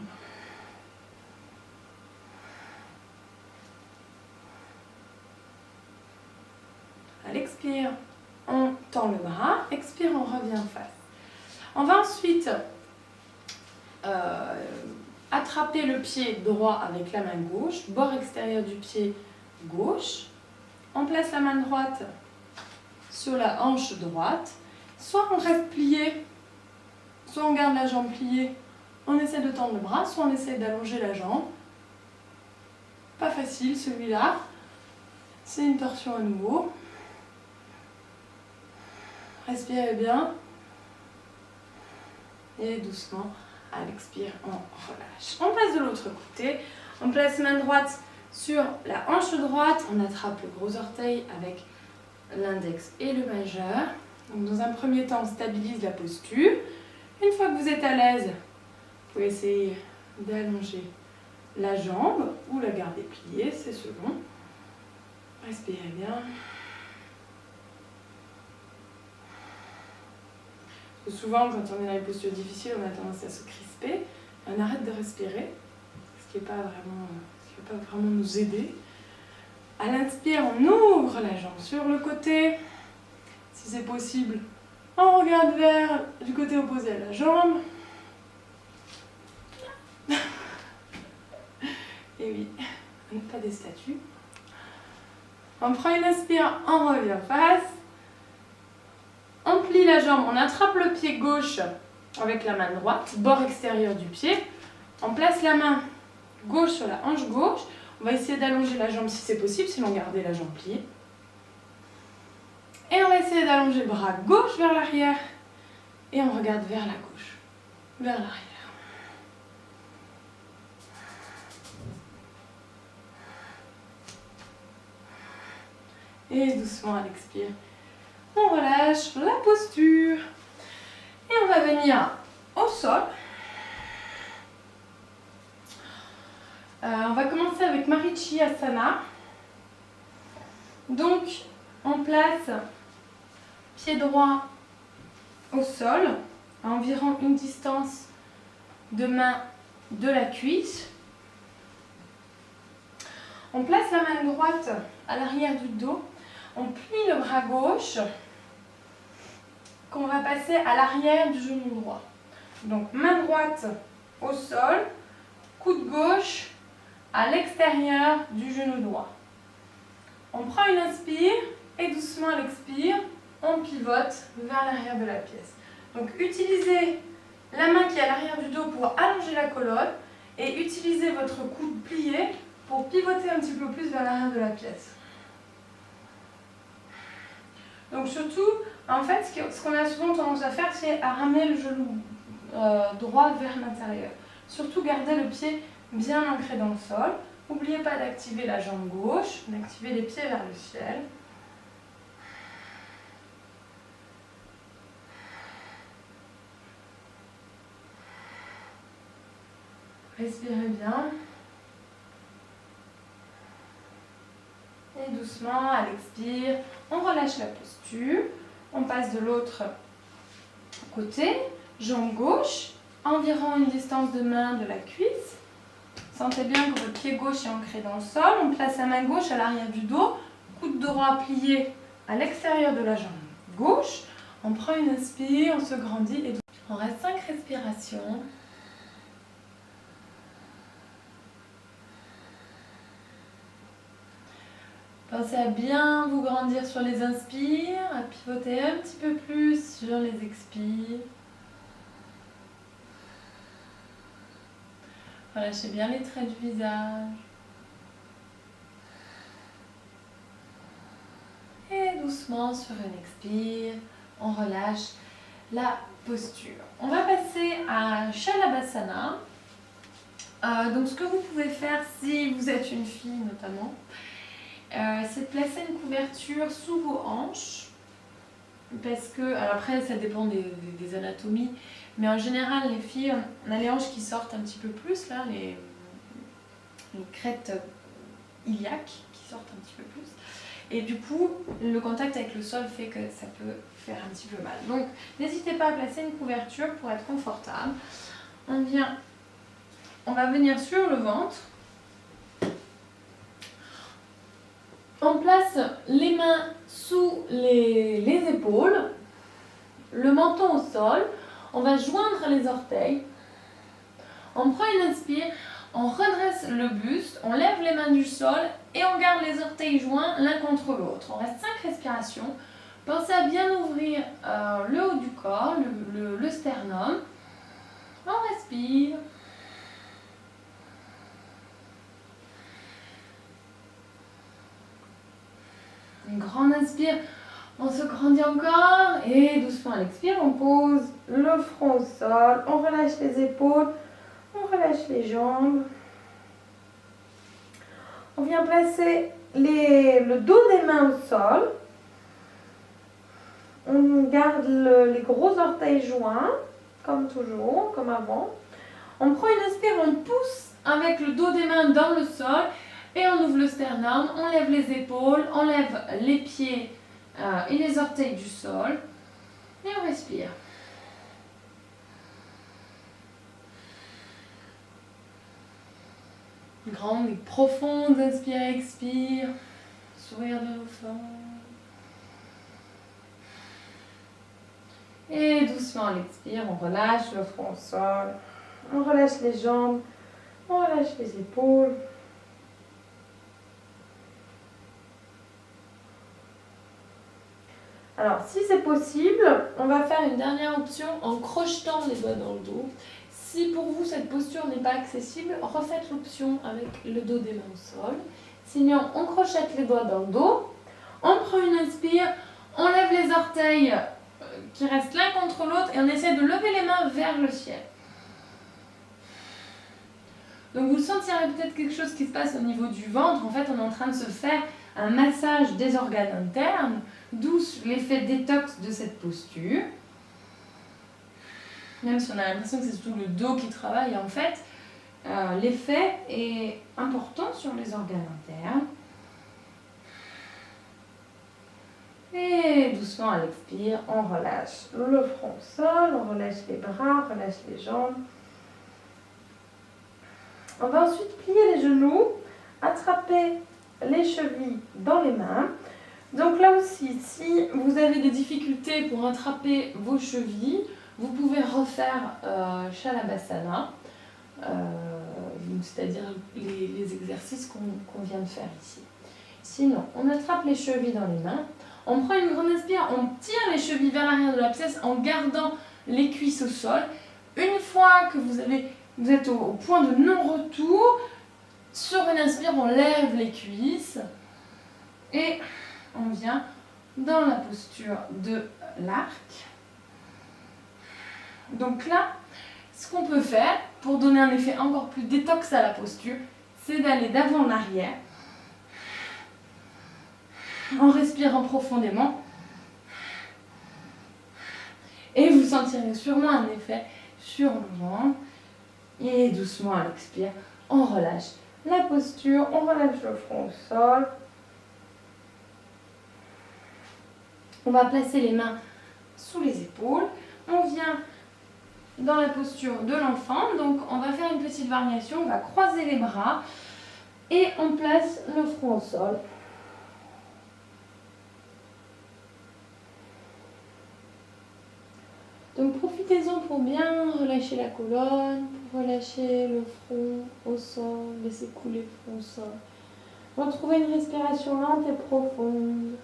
À l'expire, on tend le bras. Expire, on revient en face. On va ensuite attraper le pied droit avec la main gauche, bord extérieur du pied gauche. On place la main droite sur la hanche droite. Soit on reste plié, soit on garde la jambe pliée, on essaie de tendre le bras, soit on essaie d'allonger la jambe. Pas facile celui-là. C'est une torsion à nouveau. Respirez bien. Et doucement, à l'expire, on relâche. On passe de l'autre côté. On place main droite sur la hanche droite. On attrape le gros orteil avec l'index et le majeur. Donc dans un premier temps, on stabilise la posture. Une fois que vous êtes à l'aise, vous pouvez essayer d'allonger la jambe ou la garder pliée, c'est selon. Respirez bien. Souvent, quand on est dans les postures difficiles, on a tendance à se crisper. On arrête de respirer, ce qui ne va pas vraiment nous aider. À l'inspire, on ouvre la jambe sur le côté. Si c'est possible, on regarde vers du côté opposé à la jambe. Et oui, on n'est pas des statues. On prend une inspire, on revient face. On plie la jambe, on attrape le pied gauche avec la main droite, bord extérieur du pied. On place la main gauche sur la hanche gauche. On va essayer d'allonger la jambe si c'est possible, sinon garder la jambe pliée. Et on va essayer d'allonger le bras gauche vers l'arrière. Et on regarde vers la gauche, vers l'arrière. Et doucement à l'expire, on relâche la posture. Et on va venir au sol. On va commencer avec Marichyasana. Donc, on place pied droit au sol, à environ une distance de main de la cuisse. On place la main droite à l'arrière du dos. On plie le bras gauche qu'on va passer à l'arrière du genou droit. Donc main droite au sol, coude gauche à l'extérieur du genou droit. On prend une inspire et doucement à l'expire, on pivote vers l'arrière de la pièce. Donc utilisez la main qui est à l'arrière du dos pour allonger la colonne et utilisez votre coude plié pour pivoter un petit peu plus vers l'arrière de la pièce. Donc surtout, en fait, ce qu'on a souvent tendance à faire, c'est à ramener le genou droit vers l'intérieur. Surtout garder le pied bien ancré dans le sol. N'oubliez pas d'activer la jambe gauche, d'activer les pieds vers le ciel. Respirez bien. Et doucement, à l'expire, on relâche la posture. On passe de l'autre côté, jambe gauche, environ une distance de main de la cuisse. Sentez bien que votre pied gauche est ancré dans le sol. On place la main gauche à l'arrière du dos, coude droit plié à l'extérieur de la jambe gauche. On prend une inspire, on se grandit et on reste 5 respirations. Pensez à bien vous grandir sur les inspires, à pivoter un petit peu plus sur les expires. Relâchez bien les traits du visage. Et doucement sur une expire, on relâche la posture. On va passer à Shalabhasana. Donc ce que vous pouvez faire si vous êtes une fille notamment, c'est de placer une couverture sous vos hanches. Parce que, alors après ça dépend des anatomies, mais en général les filles, on a les hanches qui sortent un petit peu plus, là, les crêtes iliaques qui sortent un petit peu plus. Et du coup, le contact avec le sol fait que ça peut faire un petit peu mal. Donc n'hésitez pas à placer une couverture pour être confortable. On va venir sur le ventre. On place les mains sous les épaules, le menton au sol, on va joindre les orteils, on prend une inspire, on redresse le buste, on lève les mains du sol et on garde les orteils joints l'un contre l'autre. On reste 5 respirations. Pensez à bien ouvrir le haut du corps, le sternum. On respire. Une grande inspire, on se grandit encore et doucement à l'expire, on pose le front au sol, on relâche les épaules, on relâche les jambes. On vient placer le dos des mains au sol. On garde les gros orteils joints, comme toujours, comme avant. On prend une inspire, on pousse avec le dos des mains dans le sol. Et on ouvre le sternum, on lève les épaules, on lève les pieds et les orteils du sol. Et on respire. Grande et profonde, inspire, expire. Sourire de l'enfant. Et doucement à l'expire, on relâche le front au sol. On relâche les jambes, on relâche les épaules. Alors, si c'est possible, on va faire une dernière option en crochetant les doigts dans le dos. Si pour vous cette posture n'est pas accessible, refaites l'option avec le dos des mains au sol. Sinon, on crochette les doigts dans le dos, on prend une inspire, on lève les orteils qui restent l'un contre l'autre et on essaie de lever les mains vers le ciel. Donc vous sentirez peut-être quelque chose qui se passe au niveau du ventre. En fait, on est en train de se faire un massage des organes internes, d'où l'effet détox de cette posture. Même si on a l'impression que c'est surtout le dos qui travaille, en fait, l'effet est important sur les organes internes. Et doucement à l'expire, on relâche le front au sol, on relâche les bras, on relâche les jambes. On va ensuite plier les genoux, attraper les chevilles dans les mains. Donc là aussi, si vous avez des difficultés pour attraper vos chevilles, vous pouvez refaire Shalabhasana, c'est-à-dire les exercices qu'on vient de faire ici. Sinon, on attrape les chevilles dans les mains, on prend une grande inspire, on tire les chevilles vers l'arrière de la pièce en gardant les cuisses au sol. Une fois que vous êtes au point de non-retour, sur une inspire, on lève les cuisses et on vient dans la posture de l'arc. Donc là, ce qu'on peut faire pour donner un effet encore plus détox à la posture, c'est d'aller d'avant en arrière en respirant profondément. Et vous sentirez sûrement un effet sur le ventre. Et doucement à l'expire, on relâche la posture, on relâche le front au sol. On va placer les mains sous les épaules. On vient dans la posture de l'enfant. Donc on va faire une petite variation. On va croiser les bras et on place le front au sol. Donc profitez-en pour bien relâcher la colonne, pour relâcher le front au sol, laisser couler le front au sol. Retrouvez une respiration lente et profonde.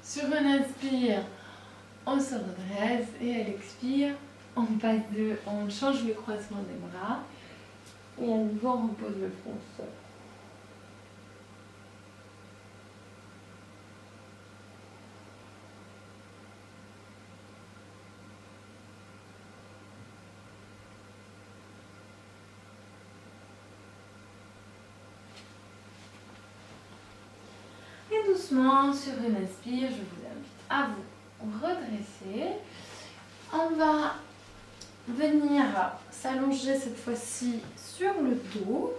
Sur une inspire, on se redresse et à l'expire, on change le croisement des bras et à nouveau on repose le front au sol. doucement, sur une inspire, je vous invite à vous redresser. On va venir s'allonger cette fois-ci sur le dos.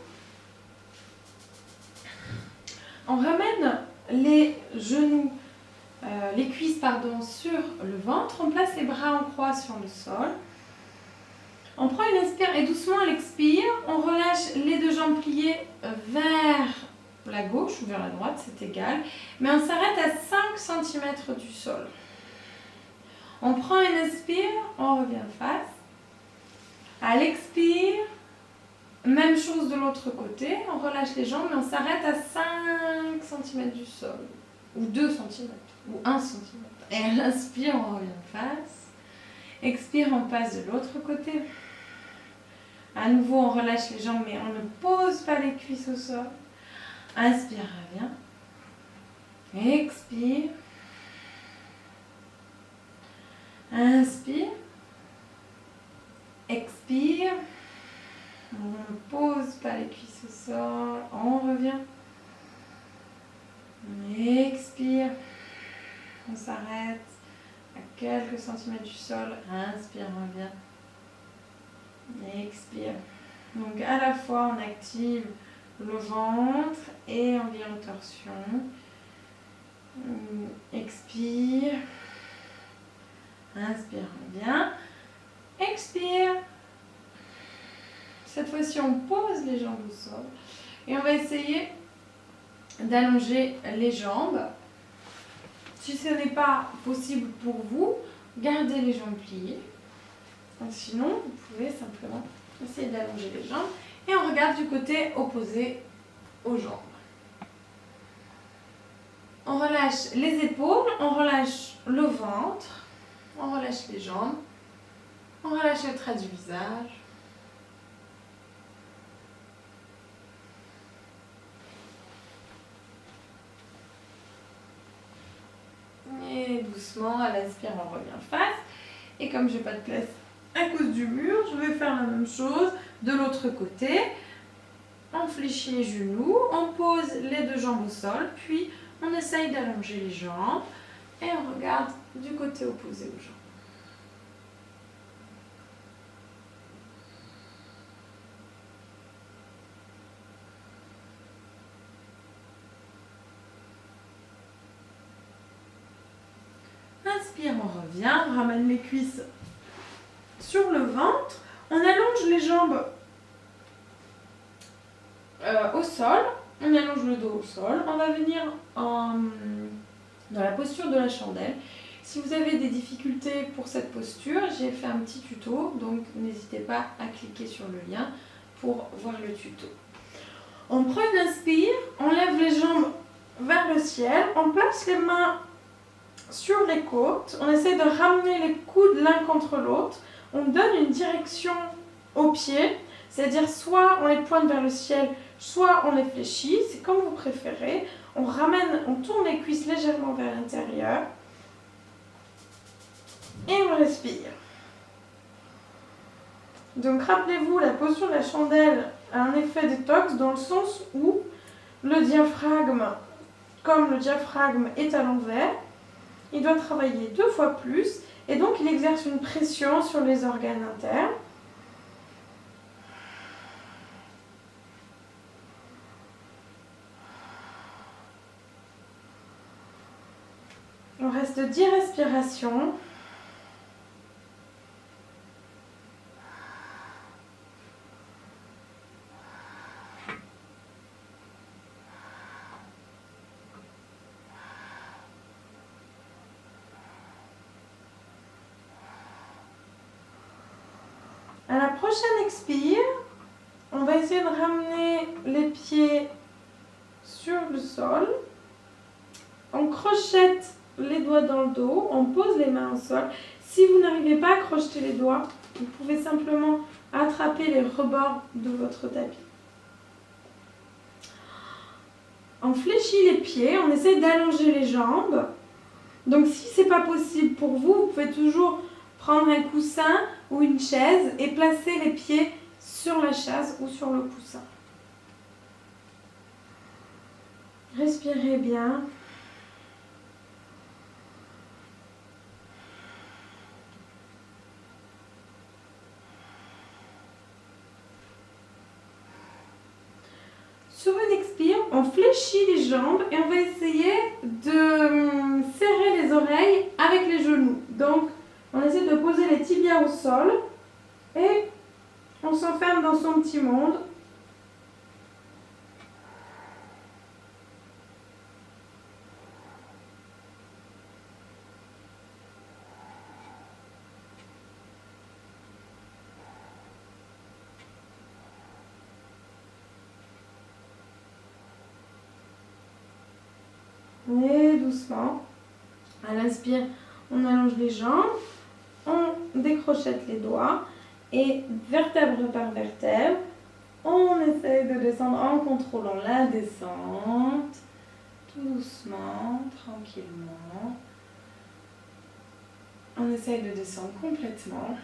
On ramène les genoux, les cuisses pardon, sur le ventre. On place les bras en croix sur le sol. On prend une inspire et doucement à l'expire, on relâche les deux jambes pliées vers la gauche ou vers la droite, c'est égal. Mais on s'arrête à 5 cm du sol. On prend une inspire, on revient face. À l'expire, même chose de l'autre côté, on relâche les jambes, mais on s'arrête à 5 cm du sol. Ou 2 cm, ou 1 cm. Et à l'inspire, on revient face. Expire, on passe de l'autre côté. À nouveau, on relâche les jambes, mais on ne pose pas les cuisses au sol. Inspire, reviens. Expire. Inspire. Expire. On ne pose pas les cuisses au sol. On revient. Expire. On s'arrête à quelques centimètres du sol. Inspire, reviens. Expire. Donc à la fois on active le ventre et on vient en torsion. Expire. Inspire, reviens. Expire. Cette fois-ci on pose les jambes au sol et on va essayer d'allonger les jambes. Si ce n'est pas possible pour vous, gardez les jambes pliées. Sinon, vous pouvez simplement essayer d'allonger les jambes et on regarde du côté opposé aux jambes. On relâche les épaules, on relâche le ventre, on relâche les jambes, on relâche le trait du visage. Et doucement, à l'inspire, on revient face. Et comme je n'ai pas de place à cause du mur, je vais faire la même chose de l'autre côté. On fléchit les genoux, on pose les deux jambes au sol, puis on essaye d'allonger les jambes et on regarde du côté opposé aux jambes. Inspire, on revient, on ramène les cuisses sur le ventre, on allonge les jambes au sol, on allonge le dos au sol, on va venir dans la posture de la chandelle. Si vous avez des difficultés pour cette posture, j'ai fait un petit tuto, donc n'hésitez pas à cliquer sur le lien pour voir le tuto. On prend une inspire, on lève les jambes vers le ciel, on place les mains sur les côtes, on essaie de ramener les coudes l'un contre l'autre, on donne une direction aux pieds, c'est-à-dire soit on les pointe vers le ciel, soit on les fléchit, c'est comme vous préférez. On ramène, on tourne les cuisses légèrement vers l'intérieur et on respire. Donc rappelez-vous, la posture de la chandelle a un effet détox dans le sens où le diaphragme, comme le diaphragme est à l'envers, il doit travailler 2 fois plus et donc il exerce une pression sur les organes internes. On reste 10 respirations. À la prochaine expire, on va essayer de ramener les pieds sur le sol. On crochette les doigts dans le dos, on pose les mains au sol. Si vous n'arrivez pas à crocheter les doigts, vous pouvez simplement attraper les rebords de votre tapis. On fléchit les pieds, on essaie d'allonger les jambes. Donc si ce n'est pas possible pour vous, vous pouvez toujours prendre un coussin ou une chaise et placer les pieds sur la chaise ou sur le coussin. Respirez bien. on fléchit les jambes et on va essayer de serrer les oreilles avec les genoux. Donc, on essaie de poser les tibias au sol et on s'enferme dans son petit monde. Et doucement, à l'inspire, on allonge les jambes, on décrochette les doigts et vertèbre par vertèbre, on essaye de descendre en contrôlant la descente, tout doucement, tranquillement. On essaye de descendre complètement.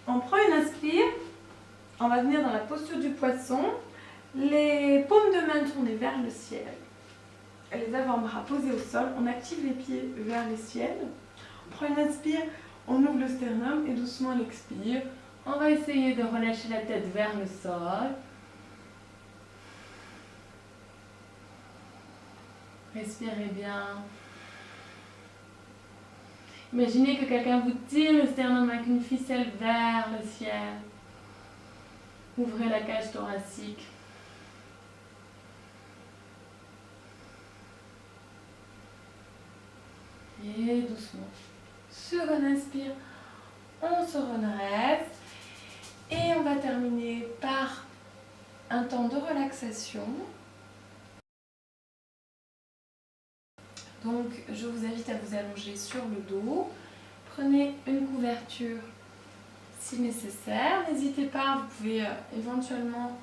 On prend une inspire, on va venir dans la posture du poisson. Les paumes de main tournées vers le ciel, les avant-bras posés au sol, on active les pieds vers le ciel. On prend une inspire, on ouvre le sternum et doucement on expire. On va essayer de relâcher la tête vers le sol. Respirez bien. Imaginez que quelqu'un vous tire le sternum avec une ficelle vers le ciel. Ouvrez la cage thoracique. Et doucement, sur un inspire, on se redresse et on va terminer par un temps de relaxation. Donc, je vous invite à vous allonger sur le dos. Prenez une couverture si nécessaire. N'hésitez pas, vous pouvez éventuellement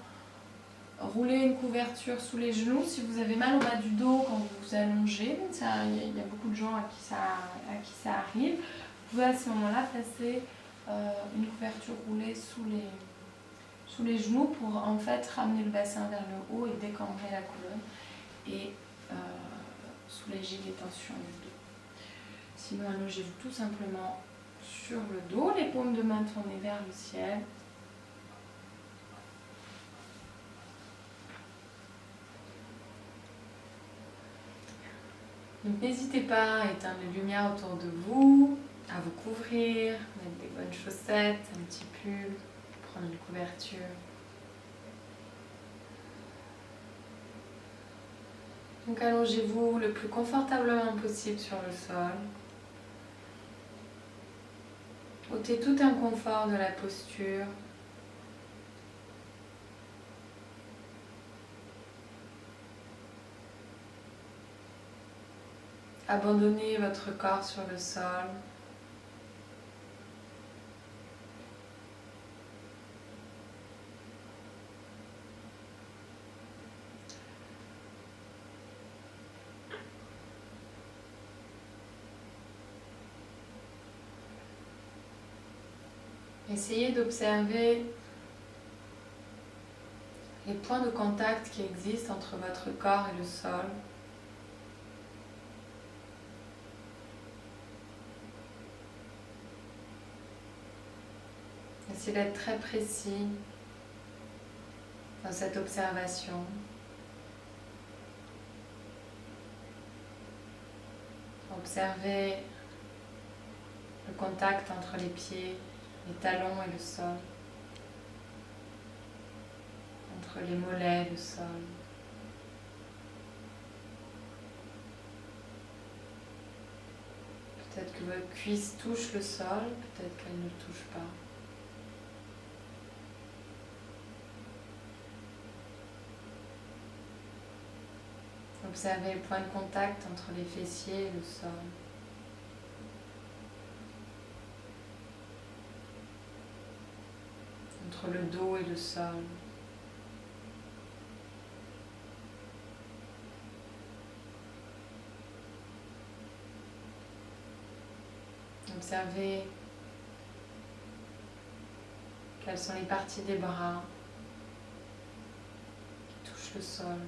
rouler une couverture sous les genoux si vous avez mal au bas du dos quand vous vous allongez. Il y a beaucoup de gens à qui ça arrive. Vous pouvez à ce moment-là placer une couverture roulée sous les genoux pour en fait ramener le bassin vers le haut et décambrer la colonne et soulager les tensions du dos. Sinon, allongez-vous tout simplement sur le dos, les paumes de main tournées vers le ciel. Donc n'hésitez pas à éteindre les lumières autour de vous, à vous couvrir, mettre des bonnes chaussettes, un petit pull, prendre une couverture. Donc allongez-vous le plus confortablement possible sur le sol. Ôtez tout inconfort de la posture. Abandonnez votre corps sur le sol. Essayez d'observer les points de contact qui existent entre votre corps et le sol. Essayez d'être très précis dans cette observation. Observez le contact entre les pieds, les talons et le sol, entre les mollets et le sol. Peut-être que votre cuisse touche le sol, peut-être qu'elle ne le touche pas. Observez le point de contact entre les fessiers et le sol. Entre le dos et le sol. Observez quelles sont les parties des bras qui touchent le sol.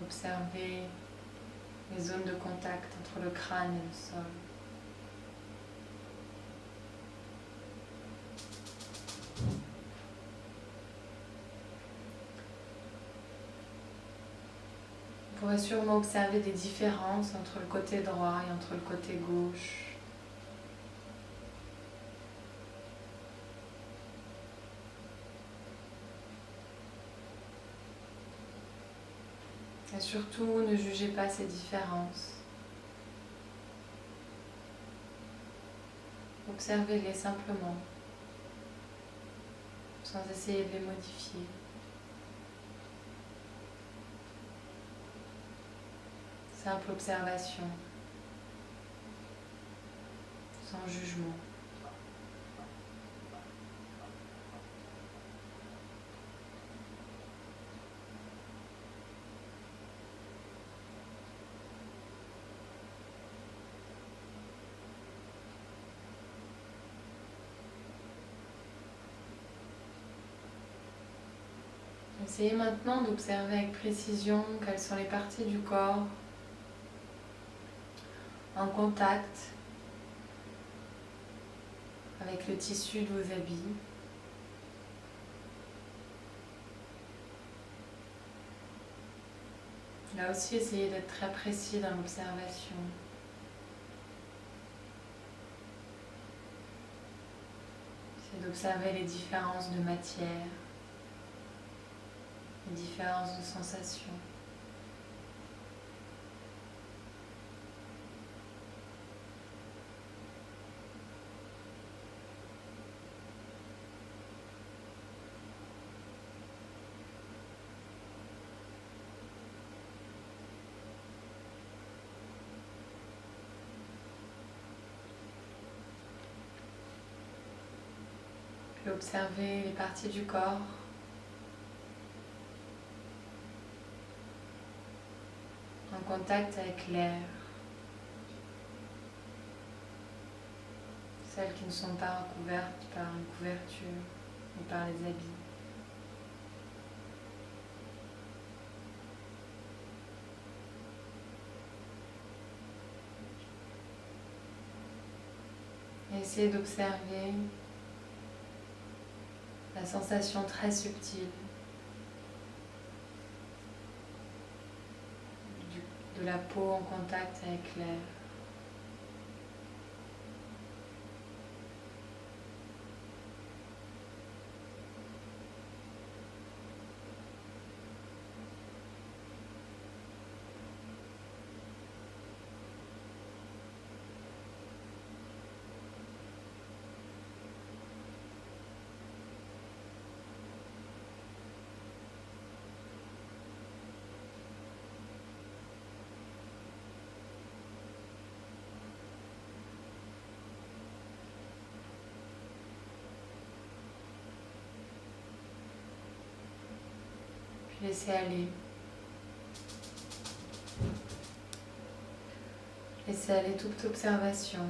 Observez les zones de contact entre le crâne et le sol. Vous pourrez sûrement observer des différences entre le côté droit et entre le côté gauche. Et surtout, ne jugez pas ces différences. Observez-les simplement, sans essayer de les modifier. Simple observation, sans jugement. Essayez maintenant d'observer avec précision quelles sont les parties du corps en contact avec le tissu de vos habits. Là aussi, essayez d'être très précis dans l'observation. Essayez d'observer les différences de matière, les différences de sensations. Puis observez les parties du corps en contact avec l'air. Celles qui ne sont pas recouvertes par une couverture ou par les habits. Et essayez d'observer la sensation très subtile de la peau en contact avec l'air. Puis laissez aller. Laissez aller toute observation.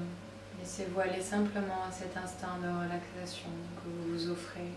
Laissez-vous aller simplement à cet instant de relaxation que vous vous offrez.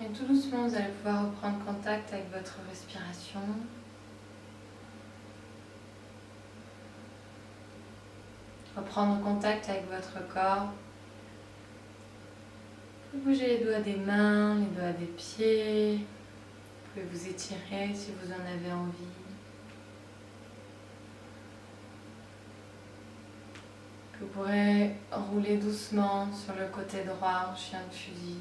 Et tout doucement, vous allez pouvoir reprendre contact avec votre respiration. Reprendre contact avec votre corps. Vous pouvez bouger les doigts des mains, les doigts des pieds. Vous pouvez vous étirer si vous en avez envie. Vous pourrez rouler doucement sur le côté droit en chien de fusil.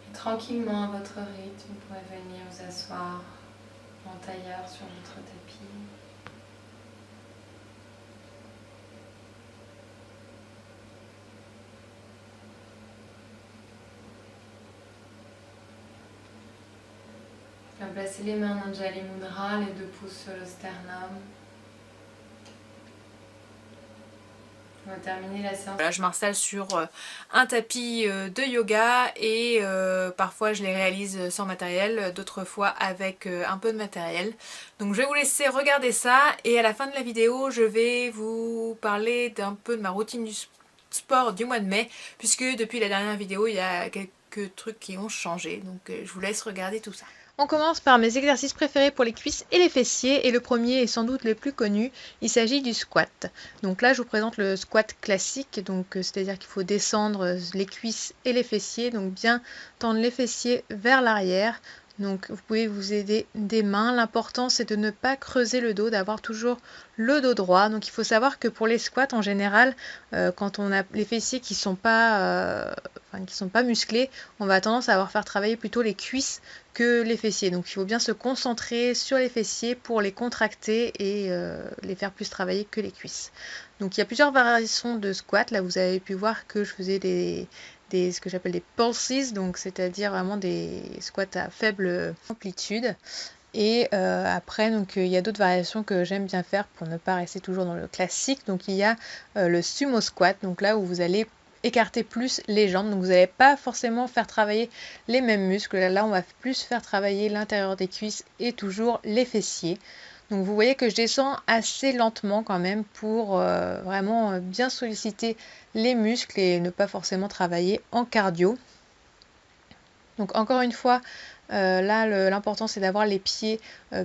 Et tranquillement à votre rythme, vous pourrez venir vous asseoir en tailleur sur votre tapis. Placez les mains en Anjali Mudra, les 2 pouces sur le sternum. On va terminer la séance. Voilà, je m'installe sur un tapis de yoga et parfois je les réalise sans matériel, d'autres fois avec un peu de matériel. Donc je vais vous laisser regarder ça et à la fin de la vidéo je vais vous parler d'un peu de ma routine du sport du mois de mai, puisque depuis la dernière vidéo il y a quelques trucs qui ont changé, donc je vous laisse regarder tout ça. On commence par mes exercices préférés pour les cuisses et les fessiers, et le premier est sans doute le plus connu, il s'agit du squat. Donc là je vous présente le squat classique, donc c'est-à-dire qu'il faut descendre les cuisses et les fessiers, donc bien tendre les fessiers vers l'arrière. Donc vous pouvez vous aider des mains, l'important c'est de ne pas creuser le dos, d'avoir toujours le dos droit. Donc il faut savoir que pour les squats en général, quand on a les fessiers qui sont pas musclés, on va tendance à faire travailler plutôt les cuisses que les fessiers. Donc il faut bien se concentrer sur les fessiers pour les contracter et les faire plus travailler que les cuisses. Donc il y a plusieurs variations de squat. Là vous avez pu voir que je faisais ce que j'appelle des pulses, donc c'est-à-dire vraiment des squats à faible amplitude. Et après, donc il y a d'autres variations que j'aime bien faire pour ne pas rester toujours dans le classique. Donc il y a le sumo squat, donc là où vous allez écarter plus les jambes, donc vous n'allez pas forcément faire travailler les mêmes muscles. Là on va plus faire travailler l'intérieur des cuisses et toujours les fessiers. Donc vous voyez que je descends assez lentement quand même pour vraiment bien solliciter les muscles et ne pas forcément travailler en cardio. Donc encore une fois, là l'important c'est d'avoir les pieds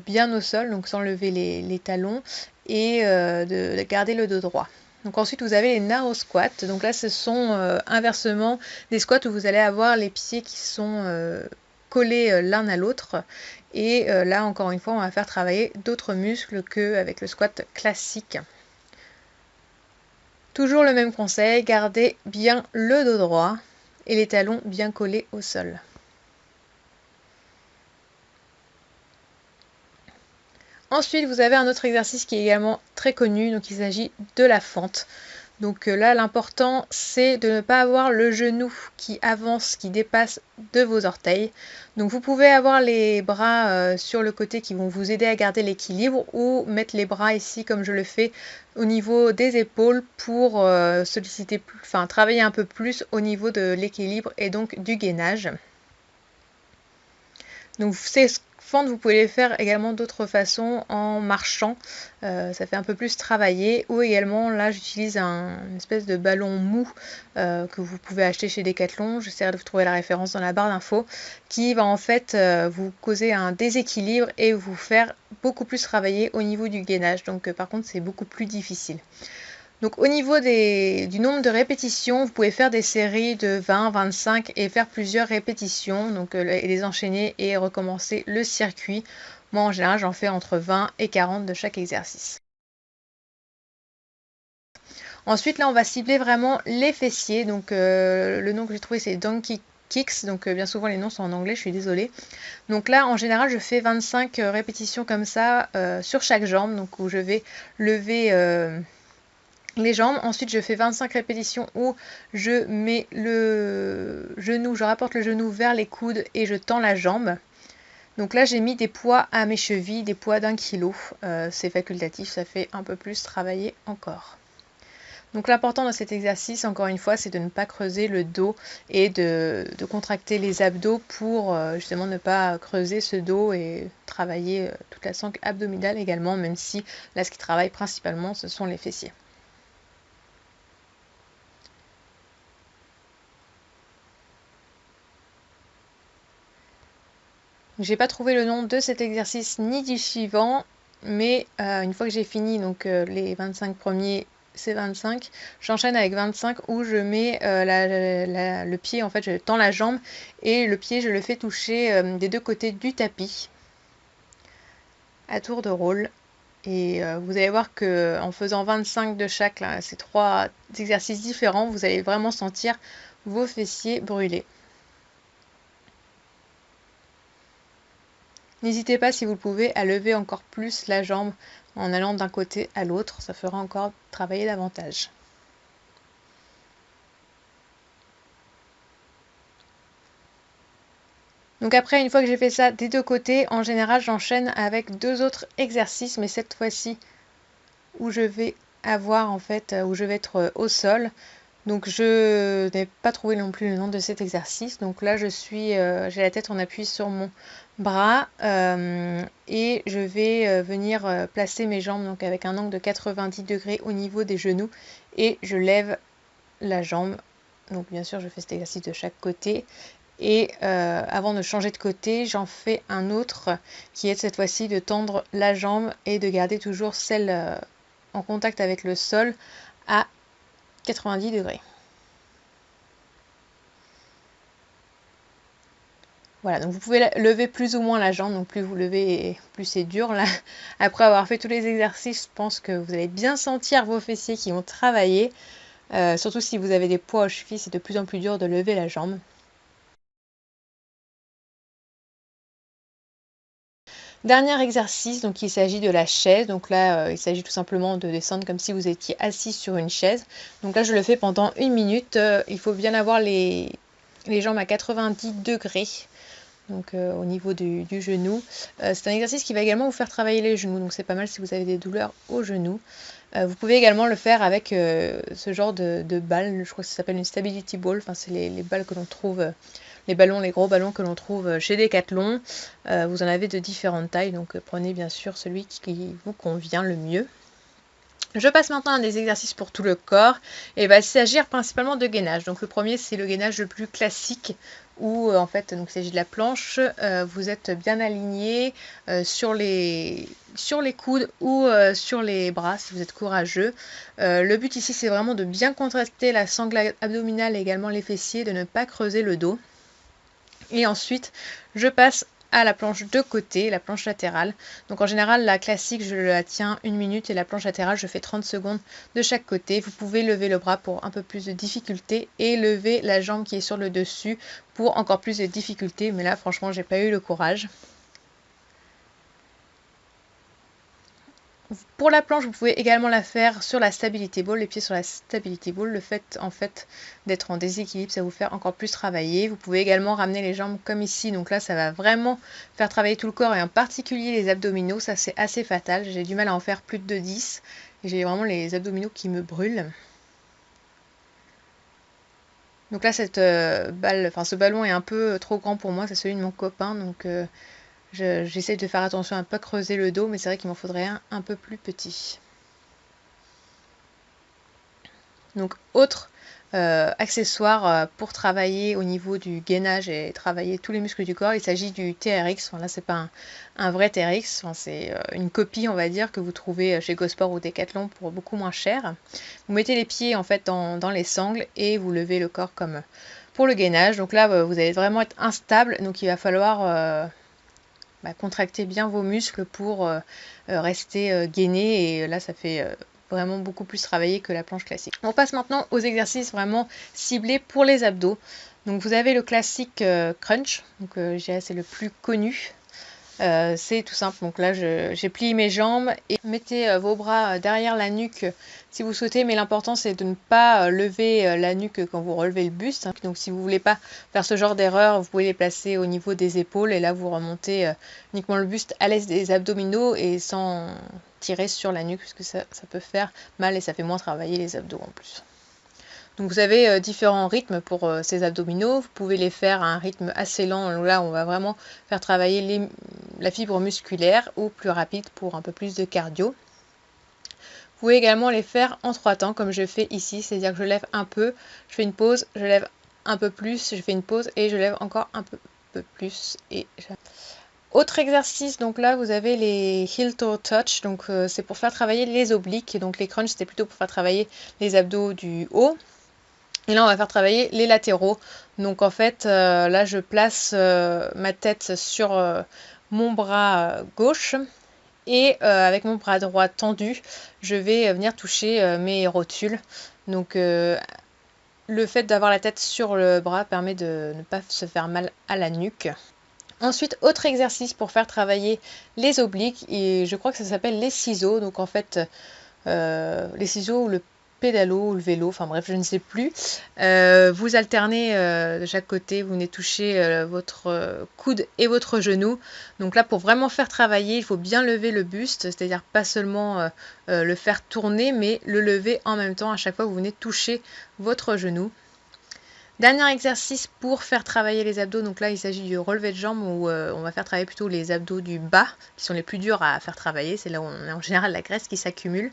bien au sol, donc sans lever les talons, et de garder le dos droit. Donc ensuite vous avez les narrow squats, donc là ce sont inversement des squats où vous allez avoir les pieds qui sont collés l'un à l'autre, et là encore une fois on va faire travailler d'autres muscles qu'avec le squat classique. Toujours le même conseil, gardez bien le dos droit et les talons bien collés au sol. Ensuite, vous avez un autre exercice qui est également très connu, donc il s'agit de la fente. Donc là, l'important, c'est de ne pas avoir le genou qui avance, qui dépasse de vos orteils. Donc vous pouvez avoir les bras sur le côté qui vont vous aider à garder l'équilibre, ou mettre les bras ici, comme je le fais, au niveau des épaules pour travailler un peu plus au niveau de l'équilibre et donc du gainage. Donc ces fentes, vous pouvez les faire également d'autres façons, en marchant, ça fait un peu plus travailler, ou également là j'utilise une espèce de ballon mou que vous pouvez acheter chez Decathlon, j'essaierai de vous trouver la référence dans la barre d'infos, qui va en fait vous causer un déséquilibre et vous faire beaucoup plus travailler au niveau du gainage, donc par contre c'est beaucoup plus difficile. Donc au niveau du nombre de répétitions, vous pouvez faire des séries de 20, 25 et faire plusieurs répétitions, donc et les enchaîner et recommencer le circuit. Moi en général j'en fais entre 20 et 40 de chaque exercice. Ensuite là on va cibler vraiment les fessiers, donc le nom que j'ai trouvé c'est Donkey Kicks, donc bien souvent les noms sont en anglais, je suis désolée. Donc là en général je fais 25 répétitions comme ça sur chaque jambe, donc où je vais lever les jambes. Ensuite je fais 25 répétitions où je mets je rapporte le genou vers les coudes et je tends la jambe. Donc là j'ai mis des poids à mes chevilles, des poids d'1 kg, c'est facultatif, ça fait un peu plus travailler encore. Donc l'important dans cet exercice, encore une fois, c'est de ne pas creuser le dos et de contracter les abdos pour justement ne pas creuser ce dos et travailler toute la sangle abdominale également, même si là ce qui travaille principalement ce sont les fessiers. J'ai pas trouvé le nom de cet exercice ni du suivant, mais une fois que j'ai fini donc les 25 premiers, c'est 25, j'enchaîne avec 25 où je mets le pied, en fait je tends la jambe et le pied je le fais toucher des deux côtés du tapis à tour de rôle. Et vous allez voir que en faisant 25 de chaque, là, ces 3 exercices différents, vous allez vraiment sentir vos fessiers brûler. N'hésitez pas, si vous le pouvez, à lever encore plus la jambe en allant d'un côté à l'autre. Ça fera encore travailler davantage. Donc après, une fois que j'ai fait ça des deux côtés, en général, j'enchaîne avec 2 autres exercices, mais cette fois-ci où je vais avoir en fait, où je vais être au sol. Donc je n'ai pas trouvé non plus le nom de cet exercice. Donc là j'ai la tête en appui sur mon bras et je vais venir placer mes jambes donc avec un angle de 90 degrés au niveau des genoux et je lève la jambe. Donc bien sûr je fais cet exercice de chaque côté et avant de changer de côté j'en fais un autre qui est cette fois-ci de tendre la jambe et de garder toujours celle en contact avec le sol à 90 degrés. Voilà, donc vous pouvez lever plus ou moins la jambe, donc plus vous levez, plus c'est dur. Là, après avoir fait tous les exercices, je pense que vous allez bien sentir vos fessiers qui ont travaillé. Surtout si vous avez des poids aux chevilles, c'est de plus en plus dur de lever la jambe. Dernier exercice, donc il s'agit de la chaise. Donc là, il s'agit tout simplement de descendre comme si vous étiez assis sur une chaise. Donc là, je le fais pendant 1 minute. Il faut bien avoir les jambes à 90 degrés. Donc au niveau du genou. C'est un exercice qui va également vous faire travailler les genoux. Donc c'est pas mal si vous avez des douleurs aux genoux. Vous pouvez également le faire avec ce genre de balle. Je crois que ça s'appelle une stability ball. Enfin, c'est les balles que l'on trouve... les gros ballons que l'on trouve chez Decathlon. Vous en avez de différentes tailles, donc prenez bien sûr celui qui vous convient le mieux. Je passe maintenant à des exercices pour tout le corps et il va s'agir principalement de gainage. Donc le premier c'est le gainage le plus classique où en fait donc, il s'agit de la planche, vous êtes bien aligné sur les coudes ou sur les bras si vous êtes courageux. Le but ici c'est vraiment de bien contracter la sangle abdominale et également les fessiers, de ne pas creuser le dos. Et ensuite, je passe à la planche de côté, la planche latérale. Donc en général, la classique, je la tiens 1 minute et la planche latérale, je fais 30 secondes de chaque côté. Vous pouvez lever le bras pour un peu plus de difficulté et lever la jambe qui est sur le dessus pour encore plus de difficulté. Mais là, franchement, j'ai pas eu le courage. Pour la planche, vous pouvez également la faire sur la stability ball, les pieds sur la stability ball. Le fait en fait d'être en déséquilibre, ça vous fait encore plus travailler. Vous pouvez également ramener les jambes comme ici. Donc là, ça va vraiment faire travailler tout le corps et en particulier les abdominaux. Ça, c'est assez fatal. J'ai du mal à en faire plus de 10. J'ai vraiment les abdominaux qui me brûlent. Donc là, ce ballon est un peu trop grand pour moi. C'est celui de mon copain. Donc... j'essaie de faire attention à ne pas creuser le dos, mais c'est vrai qu'il m'en faudrait un peu plus petit. Donc, autre accessoire pour travailler au niveau du gainage et travailler tous les muscles du corps, il s'agit du TRX. Enfin, là, c'est pas un vrai TRX, enfin, c'est une copie, on va dire, que vous trouvez chez Gosport ou Decathlon pour beaucoup moins cher. Vous mettez les pieds en fait dans les sangles et vous levez le corps comme pour le gainage. Donc là, vous allez vraiment être instable, donc il va falloir... contractez bien vos muscles pour rester gainé et là ça fait vraiment beaucoup plus travailler que la planche classique. On passe maintenant aux exercices vraiment ciblés pour les abdos. Donc vous avez le classique crunch, donc je dirais c'est le plus connu. C'est tout simple. Donc là, j'ai plié mes jambes et mettez vos bras derrière la nuque si vous souhaitez, mais l'important c'est de ne pas lever la nuque quand vous relevez le buste. Donc si vous voulez pas faire ce genre d'erreur, vous pouvez les placer au niveau des épaules et là vous remontez uniquement le buste à l'aise des abdominaux et sans tirer sur la nuque parce que ça peut faire mal et ça fait moins travailler les abdos en plus. Donc vous avez différents rythmes pour ces abdominaux, vous pouvez les faire à un rythme assez lent, là on va vraiment faire travailler la fibre musculaire, ou plus rapide pour un peu plus de cardio. Vous pouvez également les faire en 3 temps comme je fais ici, c'est-à-dire que je lève un peu, je fais une pause, je lève un peu plus, je fais une pause et je lève encore un peu plus. Autre exercice, donc là vous avez les heel toe touch, donc c'est pour faire travailler les obliques, donc les crunchs c'était plutôt pour faire travailler les abdos du haut. Et là, on va faire travailler les latéraux. Donc en fait, là, je place ma tête sur mon bras gauche. Et avec mon bras droit tendu, je vais venir toucher mes rotules. Donc le fait d'avoir la tête sur le bras permet de ne pas se faire mal à la nuque. Ensuite, autre exercice pour faire travailler les obliques. Et je crois que ça s'appelle les ciseaux. Donc en fait, les ciseaux ou le pédalo ou le vélo, enfin bref, je ne sais plus. Vous alternez de chaque côté, vous venez toucher votre coude et votre genou. Donc là, pour vraiment faire travailler, il faut bien lever le buste, c'est-à-dire pas seulement le faire tourner, mais le lever en même temps à chaque fois que vous venez toucher votre genou. Dernier exercice pour faire travailler les abdos, donc là il s'agit du relevé de jambes où on va faire travailler plutôt les abdos du bas qui sont les plus durs à faire travailler, c'est là où on a en général la graisse qui s'accumule.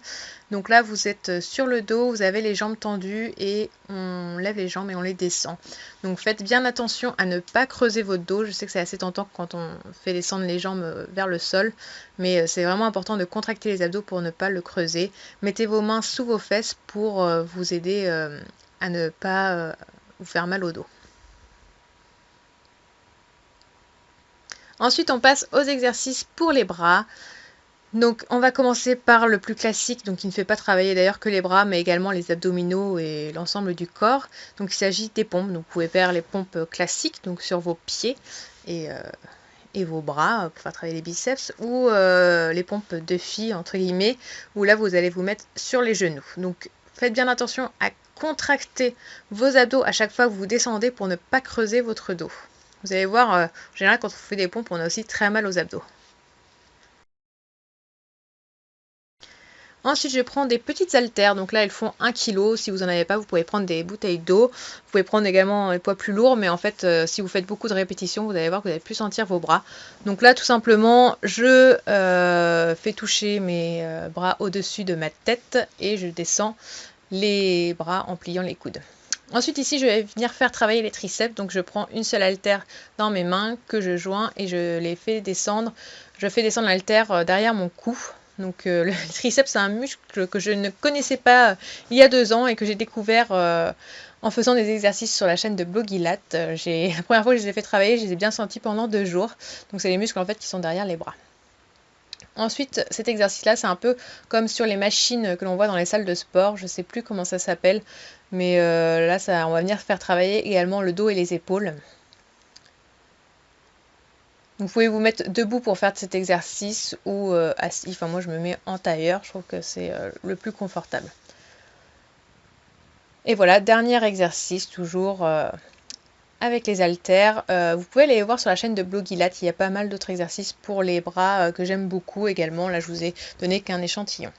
Donc là vous êtes sur le dos, vous avez les jambes tendues et on lève les jambes et on les descend. Donc faites bien attention à ne pas creuser votre dos, je sais que c'est assez tentant quand on fait descendre les jambes vers le sol, mais c'est vraiment important de contracter les abdos pour ne pas le creuser. Mettez vos mains sous vos fesses pour vous aider à ne pas vous faire mal au dos. Ensuite, on passe aux exercices pour les bras. Donc, on va commencer par le plus classique, donc qui ne fait pas travailler d'ailleurs que les bras, mais également les abdominaux et l'ensemble du corps. Donc, il s'agit des pompes. Donc, vous pouvez faire les pompes classiques, donc sur vos pieds et vos bras pour faire travailler les biceps, ou les pompes de filles, entre guillemets, où là, vous allez vous mettre sur les genoux. Donc, faites bien attention à contracter vos abdos à chaque fois que vous descendez pour ne pas creuser votre dos. Vous allez voir, en général, quand on fait des pompes, on a aussi très mal aux abdos. Ensuite, je prends des petites haltères. Donc là, elles font 1 kg. Si vous n'en avez pas, vous pouvez prendre des bouteilles d'eau. Vous pouvez prendre également des poids plus lourds. Mais en fait, si vous faites beaucoup de répétitions, vous allez voir que vous allez plus sentir vos bras. Donc là, tout simplement, je fais toucher mes bras au-dessus de ma tête et je descends les bras en pliant les coudes. Ensuite ici je vais venir faire travailler les triceps, donc je prends une seule haltère dans mes mains que je joins et je les fais descendre. Je fais descendre l'haltère derrière mon cou. Donc le triceps c'est un muscle que je ne connaissais pas il y a 2 ans et que j'ai découvert en faisant des exercices sur la chaîne de Blogilat. La première fois que je les ai fait travailler, je les ai bien sentis pendant 2 jours. Donc c'est les muscles en fait qui sont derrière les bras. Ensuite, cet exercice-là, c'est un peu comme sur les machines que l'on voit dans les salles de sport. Je ne sais plus comment ça s'appelle, mais là, on va venir faire travailler également le dos et les épaules. Vous pouvez vous mettre debout pour faire cet exercice ou assis. Enfin, moi, je me mets en tailleur. Je trouve que c'est le plus confortable. Et voilà, dernier exercice, toujours avec les haltères. Vous pouvez aller voir sur la chaîne de Blogilat, il y a pas mal d'autres exercices pour les bras que j'aime beaucoup également. Là, je vous ai donné qu'un échantillon.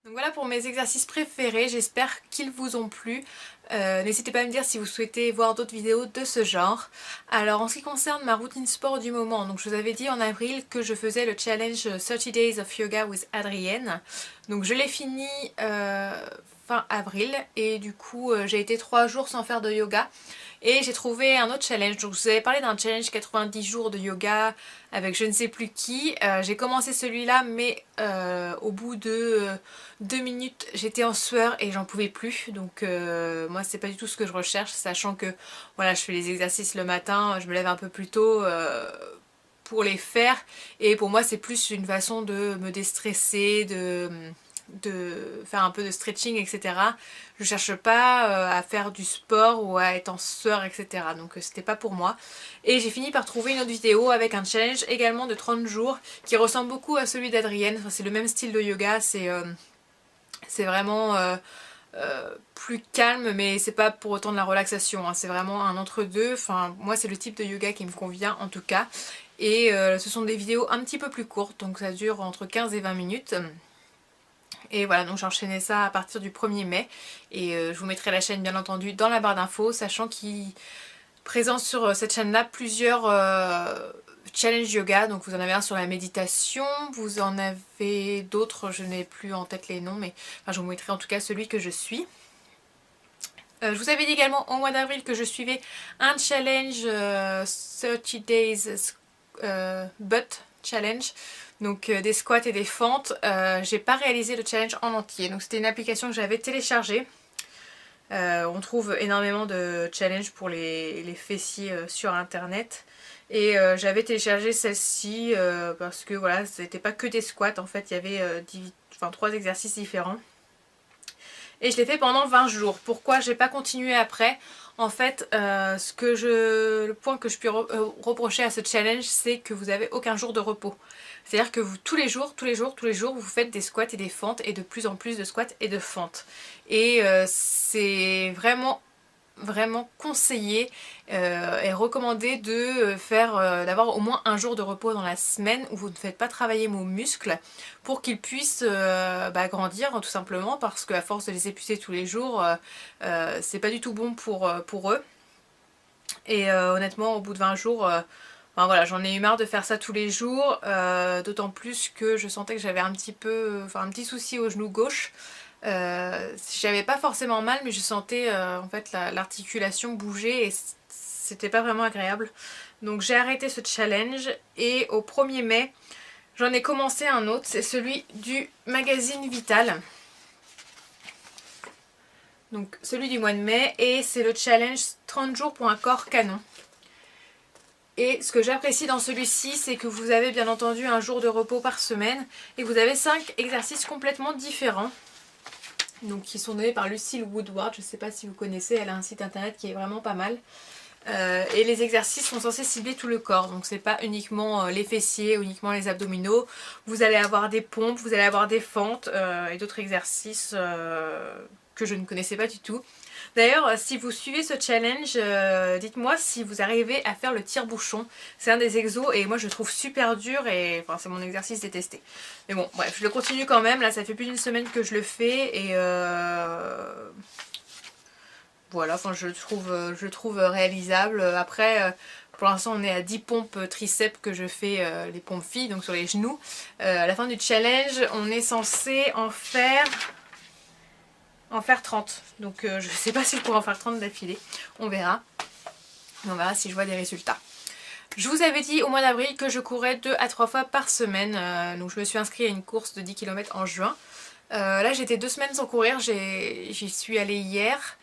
Donc voilà pour mes exercices préférés, j'espère qu'ils vous ont plu. N'hésitez pas à me dire si vous souhaitez voir d'autres vidéos de ce genre. Alors en ce qui concerne ma routine sport du moment, donc je vous avais dit en avril que je faisais le challenge 30 Days of Yoga with Adrienne. Donc je l'ai fini fin avril et du coup j'ai été 3 jours sans faire de yoga. Et j'ai trouvé un autre challenge, donc je vous avais parlé d'un challenge 90 jours de yoga avec je ne sais plus qui. J'ai commencé celui-là mais au bout de 2 minutes j'étais en sueur et j'en pouvais plus. Donc moi c'est pas du tout ce que je recherche, sachant que voilà, je fais les exercices le matin, je me lève un peu plus tôt pour les faire. Et pour moi c'est plus une façon de me déstresser, faire un peu de stretching, etc. Je cherche pas à faire du sport ou à être en sueur, etc. Donc c'était pas pour moi. Et j'ai fini par trouver une autre vidéo avec un challenge également de 30 jours qui ressemble beaucoup à celui d'Adrienne. Enfin, c'est le même style de yoga, c'est vraiment plus calme, mais c'est pas pour autant de la relaxation, hein. C'est vraiment un entre-deux. Enfin, moi c'est le type de yoga qui me convient en tout cas. Et ce sont des vidéos un petit peu plus courtes, donc ça dure entre 15 et 20 minutes. Et voilà, donc j'ai enchaîné ça à partir du 1er mai. Et je vous mettrai la chaîne bien entendu dans la barre d'infos, sachant qu'il présente sur cette chaîne-là plusieurs challenge yoga. Donc vous en avez un sur la méditation, vous en avez d'autres, je n'ai plus en tête les noms, mais enfin, je vous mettrai en tout cas celui que je suis. Je vous avais dit également au mois d'avril que je suivais un challenge 30 Days Butt Challenge, donc des squats et des fentes. J'ai pas réalisé le challenge en entier, donc c'était une application que j'avais téléchargée. On trouve énormément de challenges pour les fessiers sur internet. Et j'avais téléchargé celle-ci parce que voilà, c'était pas que des squats, en fait il y avait 3 exercices différents. Et je l'ai fait pendant 20 jours. Pourquoi j'ai pas continué après? En fait, le point que je puis reprocher à ce challenge, c'est que vous avez aucun jour de repos. C'est-à-dire que vous, tous les jours, vous faites des squats et des fentes, et de plus en plus de squats et de fentes. Et c'est vraiment conseillé et recommandé de d'avoir au moins un jour de repos dans la semaine où vous ne faites pas travailler vos muscles pour qu'ils puissent grandir, tout simplement, parce qu'à force de les épuiser tous les jours, c'est pas du tout bon pour eux. Et honnêtement, au bout de 20 jours, voilà, j'en ai eu marre de faire ça tous les jours, d'autant plus que je sentais que j'avais un petit souci au genou gauche. J'avais pas forcément mal, mais je sentais en fait l'articulation bouger et c'était pas vraiment agréable. Donc j'ai arrêté ce challenge et au 1er mai j'en ai commencé un autre, c'est celui du magazine Vital. Donc celui du mois de mai, et c'est le challenge 30 jours pour un corps canon. Et ce que j'apprécie dans celui-ci, c'est que vous avez bien entendu un jour de repos par semaine et que vous avez 5 exercices complètement différents. Donc qui sont donnés par Lucille Woodward, je ne sais pas si vous connaissez, elle a un site internet qui est vraiment pas mal. Et les exercices sont censés cibler tout le corps, donc c'est pas uniquement les fessiers, uniquement les abdominaux. Vous allez avoir des pompes, vous allez avoir des fentes et d'autres exercices que je ne connaissais pas du tout. D'ailleurs, si vous suivez ce challenge, dites-moi si vous arrivez à faire le tire-bouchon. C'est un des exos et moi je le trouve super dur et c'est mon exercice détesté. Mais bon, bref, je le continue quand même. Là, ça fait plus d'une semaine que je le fais et voilà, je le trouve réalisable. Après, pour l'instant, on est à 10 pompes triceps que je fais, les pompes filles, donc sur les genoux. À la fin du challenge, on est censé en faire 30. Donc je sais pas si je pourrais en faire 30 d'affilée. On verra. On verra si je vois des résultats. Je vous avais dit au mois d'avril que je courais 2 à 3 fois par semaine. Donc je me suis inscrite à une course de 10 km en juin. Là j'étais 2 semaines sans courir. J'y suis allée hier.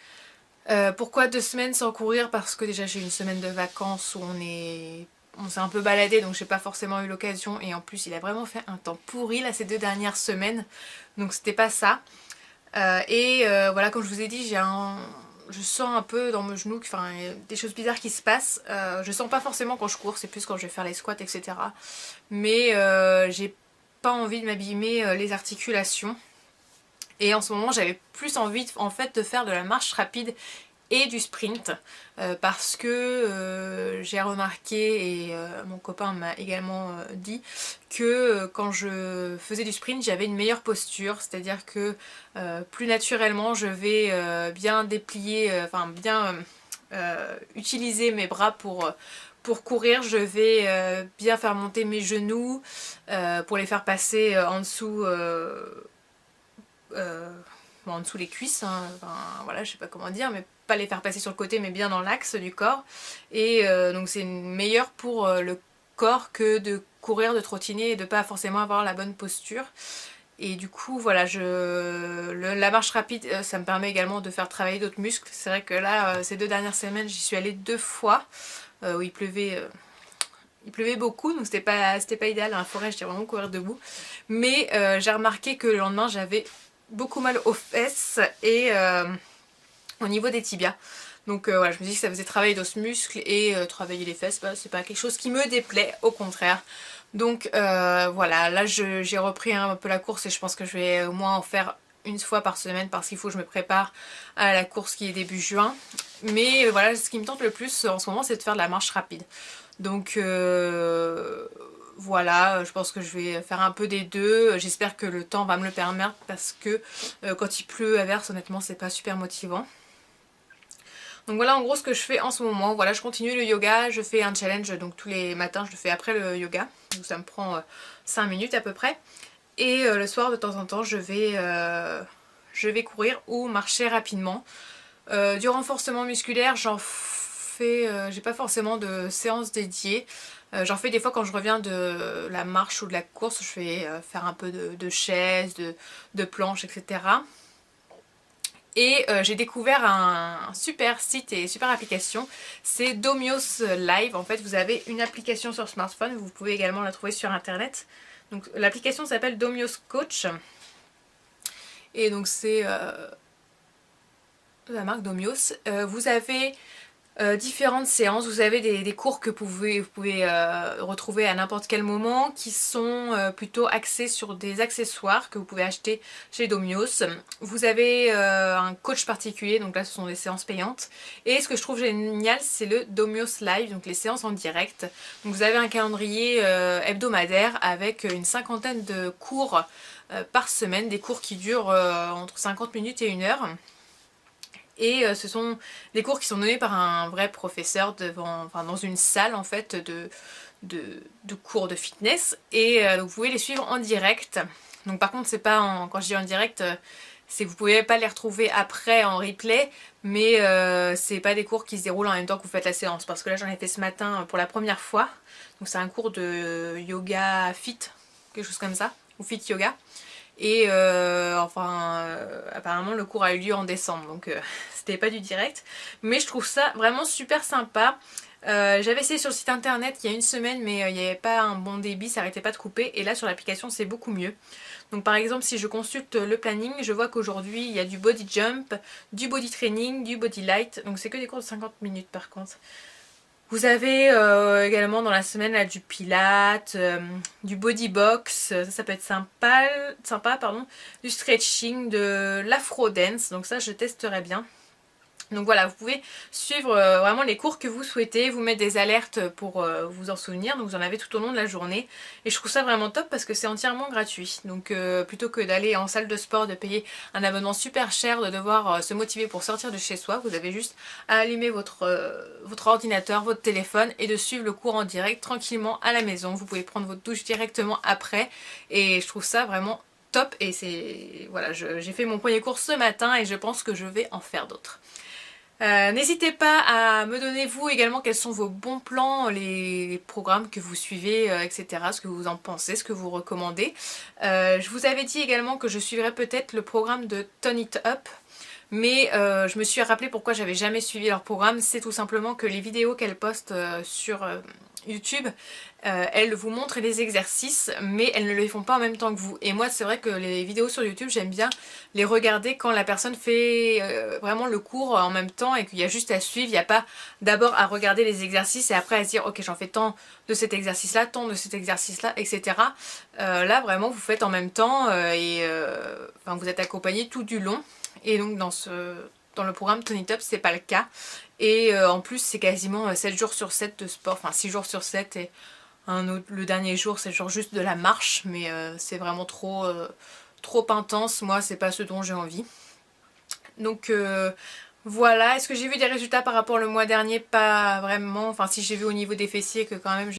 Pourquoi 2 semaines sans courir? Parce que déjà j'ai eu une semaine de vacances où on s'est un peu baladé, donc j'ai pas forcément eu l'occasion. Et en plus il a vraiment fait un temps pourri là ces 2 dernières semaines. Donc c'était pas ça. Voilà, comme je vous ai dit, je sens un peu dans mon genou des choses bizarres qui se passent. Je sens pas forcément quand je cours, c'est plus quand je vais faire les squats, etc. Mais j'ai pas envie de m'abîmer les articulations. Et en ce moment, j'avais plus envie en fait de faire de la marche rapide et du sprint parce que j'ai remarqué et mon copain m'a également dit que quand je faisais du sprint j'avais une meilleure posture, c'est-à-dire que plus naturellement je vais bien déplier, bien utiliser mes bras pour courir, je vais bien faire monter mes genoux pour les faire passer en dessous les cuisses, hein. Voilà, je sais pas comment dire, mais pas les faire passer sur le côté mais bien dans l'axe du corps. Et donc c'est meilleur pour le corps que de courir, de trottiner et de pas forcément avoir la bonne posture. Et du coup voilà, la marche rapide ça me permet également de faire travailler d'autres muscles. C'est vrai que là ces 2 dernières semaines j'y suis allée 2 fois où il pleuvait il pleuvait beaucoup, donc c'était pas idéal. Dans la forêt, j'étais vraiment courir debout. Mais j'ai remarqué que le lendemain, j'avais beaucoup mal aux fesses et au niveau des tibias. Donc voilà, je me dis que ça faisait travailler d'autres muscles et travailler les fesses, bah, c'est pas quelque chose qui me déplaît, au contraire. Donc voilà, là j'ai repris un peu la course et je pense que je vais au moins en faire une fois par semaine parce qu'il faut que je me prépare à la course qui est début juin. Mais voilà, ce qui me tente le plus en ce moment, c'est de faire de la marche rapide. Donc voilà, je pense que je vais faire un peu des deux. J'espère que le temps va me le permettre parce que quand il pleut à verse, honnêtement, c'est pas super motivant. Donc voilà en gros ce que je fais en ce moment. Voilà, je continue le yoga, je fais un challenge, donc tous les matins je le fais après le yoga. Donc ça me prend 5 minutes à peu près. Et le soir de temps en temps je vais courir ou marcher rapidement. Du renforcement musculaire, j'en fais, j'ai pas forcément de séance dédiée. J'en fais des fois quand je reviens de la marche ou de la course, je vais faire un peu de chaises, de planches, etc. Et j'ai découvert un super site et super application, c'est Domios Live. En fait vous avez une application sur smartphone, vous pouvez également la trouver sur internet. Donc l'application s'appelle Domios Coach. Et donc c'est la marque Domios. Vous avez différentes séances, vous avez des cours que vous pouvez retrouver à n'importe quel moment qui sont plutôt axés sur des accessoires que vous pouvez acheter chez Domios. Vous avez un coach particulier, donc là ce sont des séances payantes. Et ce que je trouve génial, c'est le Domios Live, donc les séances en direct. Donc vous avez un calendrier hebdomadaire avec une cinquantaine de cours par semaine, des cours qui durent entre 50 minutes et 1 heure. Et ce sont des cours qui sont donnés par un vrai professeur dans une salle en fait de cours de fitness. Et donc vous pouvez les suivre en direct. Donc par contre c'est pas quand je dis en direct, c'est que vous pouvez pas les retrouver après en replay. Mais c'est pas des cours qui se déroulent en même temps que vous faites la séance. Parce que là j'en ai fait ce matin pour la première fois. Donc c'est un cours de yoga fit, quelque chose comme ça. Ou fit yoga. Et apparemment le cours a eu lieu en décembre, donc c'était pas du direct. Mais je trouve ça vraiment super sympa. J'avais essayé sur le site internet il y a une semaine, mais il n'y avait pas un bon débit, ça arrêtait pas de couper. Et là sur l'application c'est beaucoup mieux. Donc par exemple si je consulte le planning, je vois qu'aujourd'hui il y a du body jump, du body training, du body light. Donc c'est que des cours de 50 minutes par contre. Vous avez également dans la semaine là, du pilates, du body box, ça peut être sympa, du stretching, de l'afro dance, donc ça je testerai bien. Donc voilà, vous pouvez suivre vraiment les cours que vous souhaitez, vous mettre des alertes pour vous en souvenir, donc vous en avez tout au long de la journée. Et je trouve ça vraiment top parce que c'est entièrement gratuit. Donc plutôt que d'aller en salle de sport, de payer un abonnement super cher, de devoir se motiver pour sortir de chez soi, vous avez juste à allumer votre ordinateur, votre téléphone et de suivre le cours en direct tranquillement à la maison. Vous pouvez prendre votre douche directement après et je trouve ça vraiment top. Et c'est voilà, j'ai fait mon premier cours ce matin et je pense que je vais en faire d'autres. N'hésitez pas à me donner vous également quels sont vos bons plans, les programmes que vous suivez, etc. Ce que vous en pensez, ce que vous recommandez. Je vous avais dit également que je suivrais peut-être le programme de Turn It Up. Mais je me suis rappelé pourquoi j'avais jamais suivi leur programme. C'est tout simplement que les vidéos qu'elles postent sur YouTube, elles vous montrent les exercices mais elles ne les font pas en même temps que vous. Et moi c'est vrai que les vidéos sur YouTube j'aime bien les regarder quand la personne fait vraiment le cours en même temps et qu'il y a juste à suivre. Il n'y a pas d'abord à regarder les exercices et après à se dire ok j'en fais tant de cet exercice là, tant de cet exercice là, etc. Là vraiment vous faites en même temps enfin, vous êtes accompagné tout du long. Et donc dans le programme Turn It Up c'est pas le cas. Et en plus c'est quasiment 7 jours sur 7 de sport, enfin 6 jours sur 7 et le dernier jour c'est genre juste de la marche. Mais c'est vraiment trop intense, moi c'est pas ce dont j'ai envie. Donc voilà, est-ce que j'ai vu des résultats par rapport au mois dernier? Pas vraiment, enfin si j'ai vu au niveau des fessiers que quand même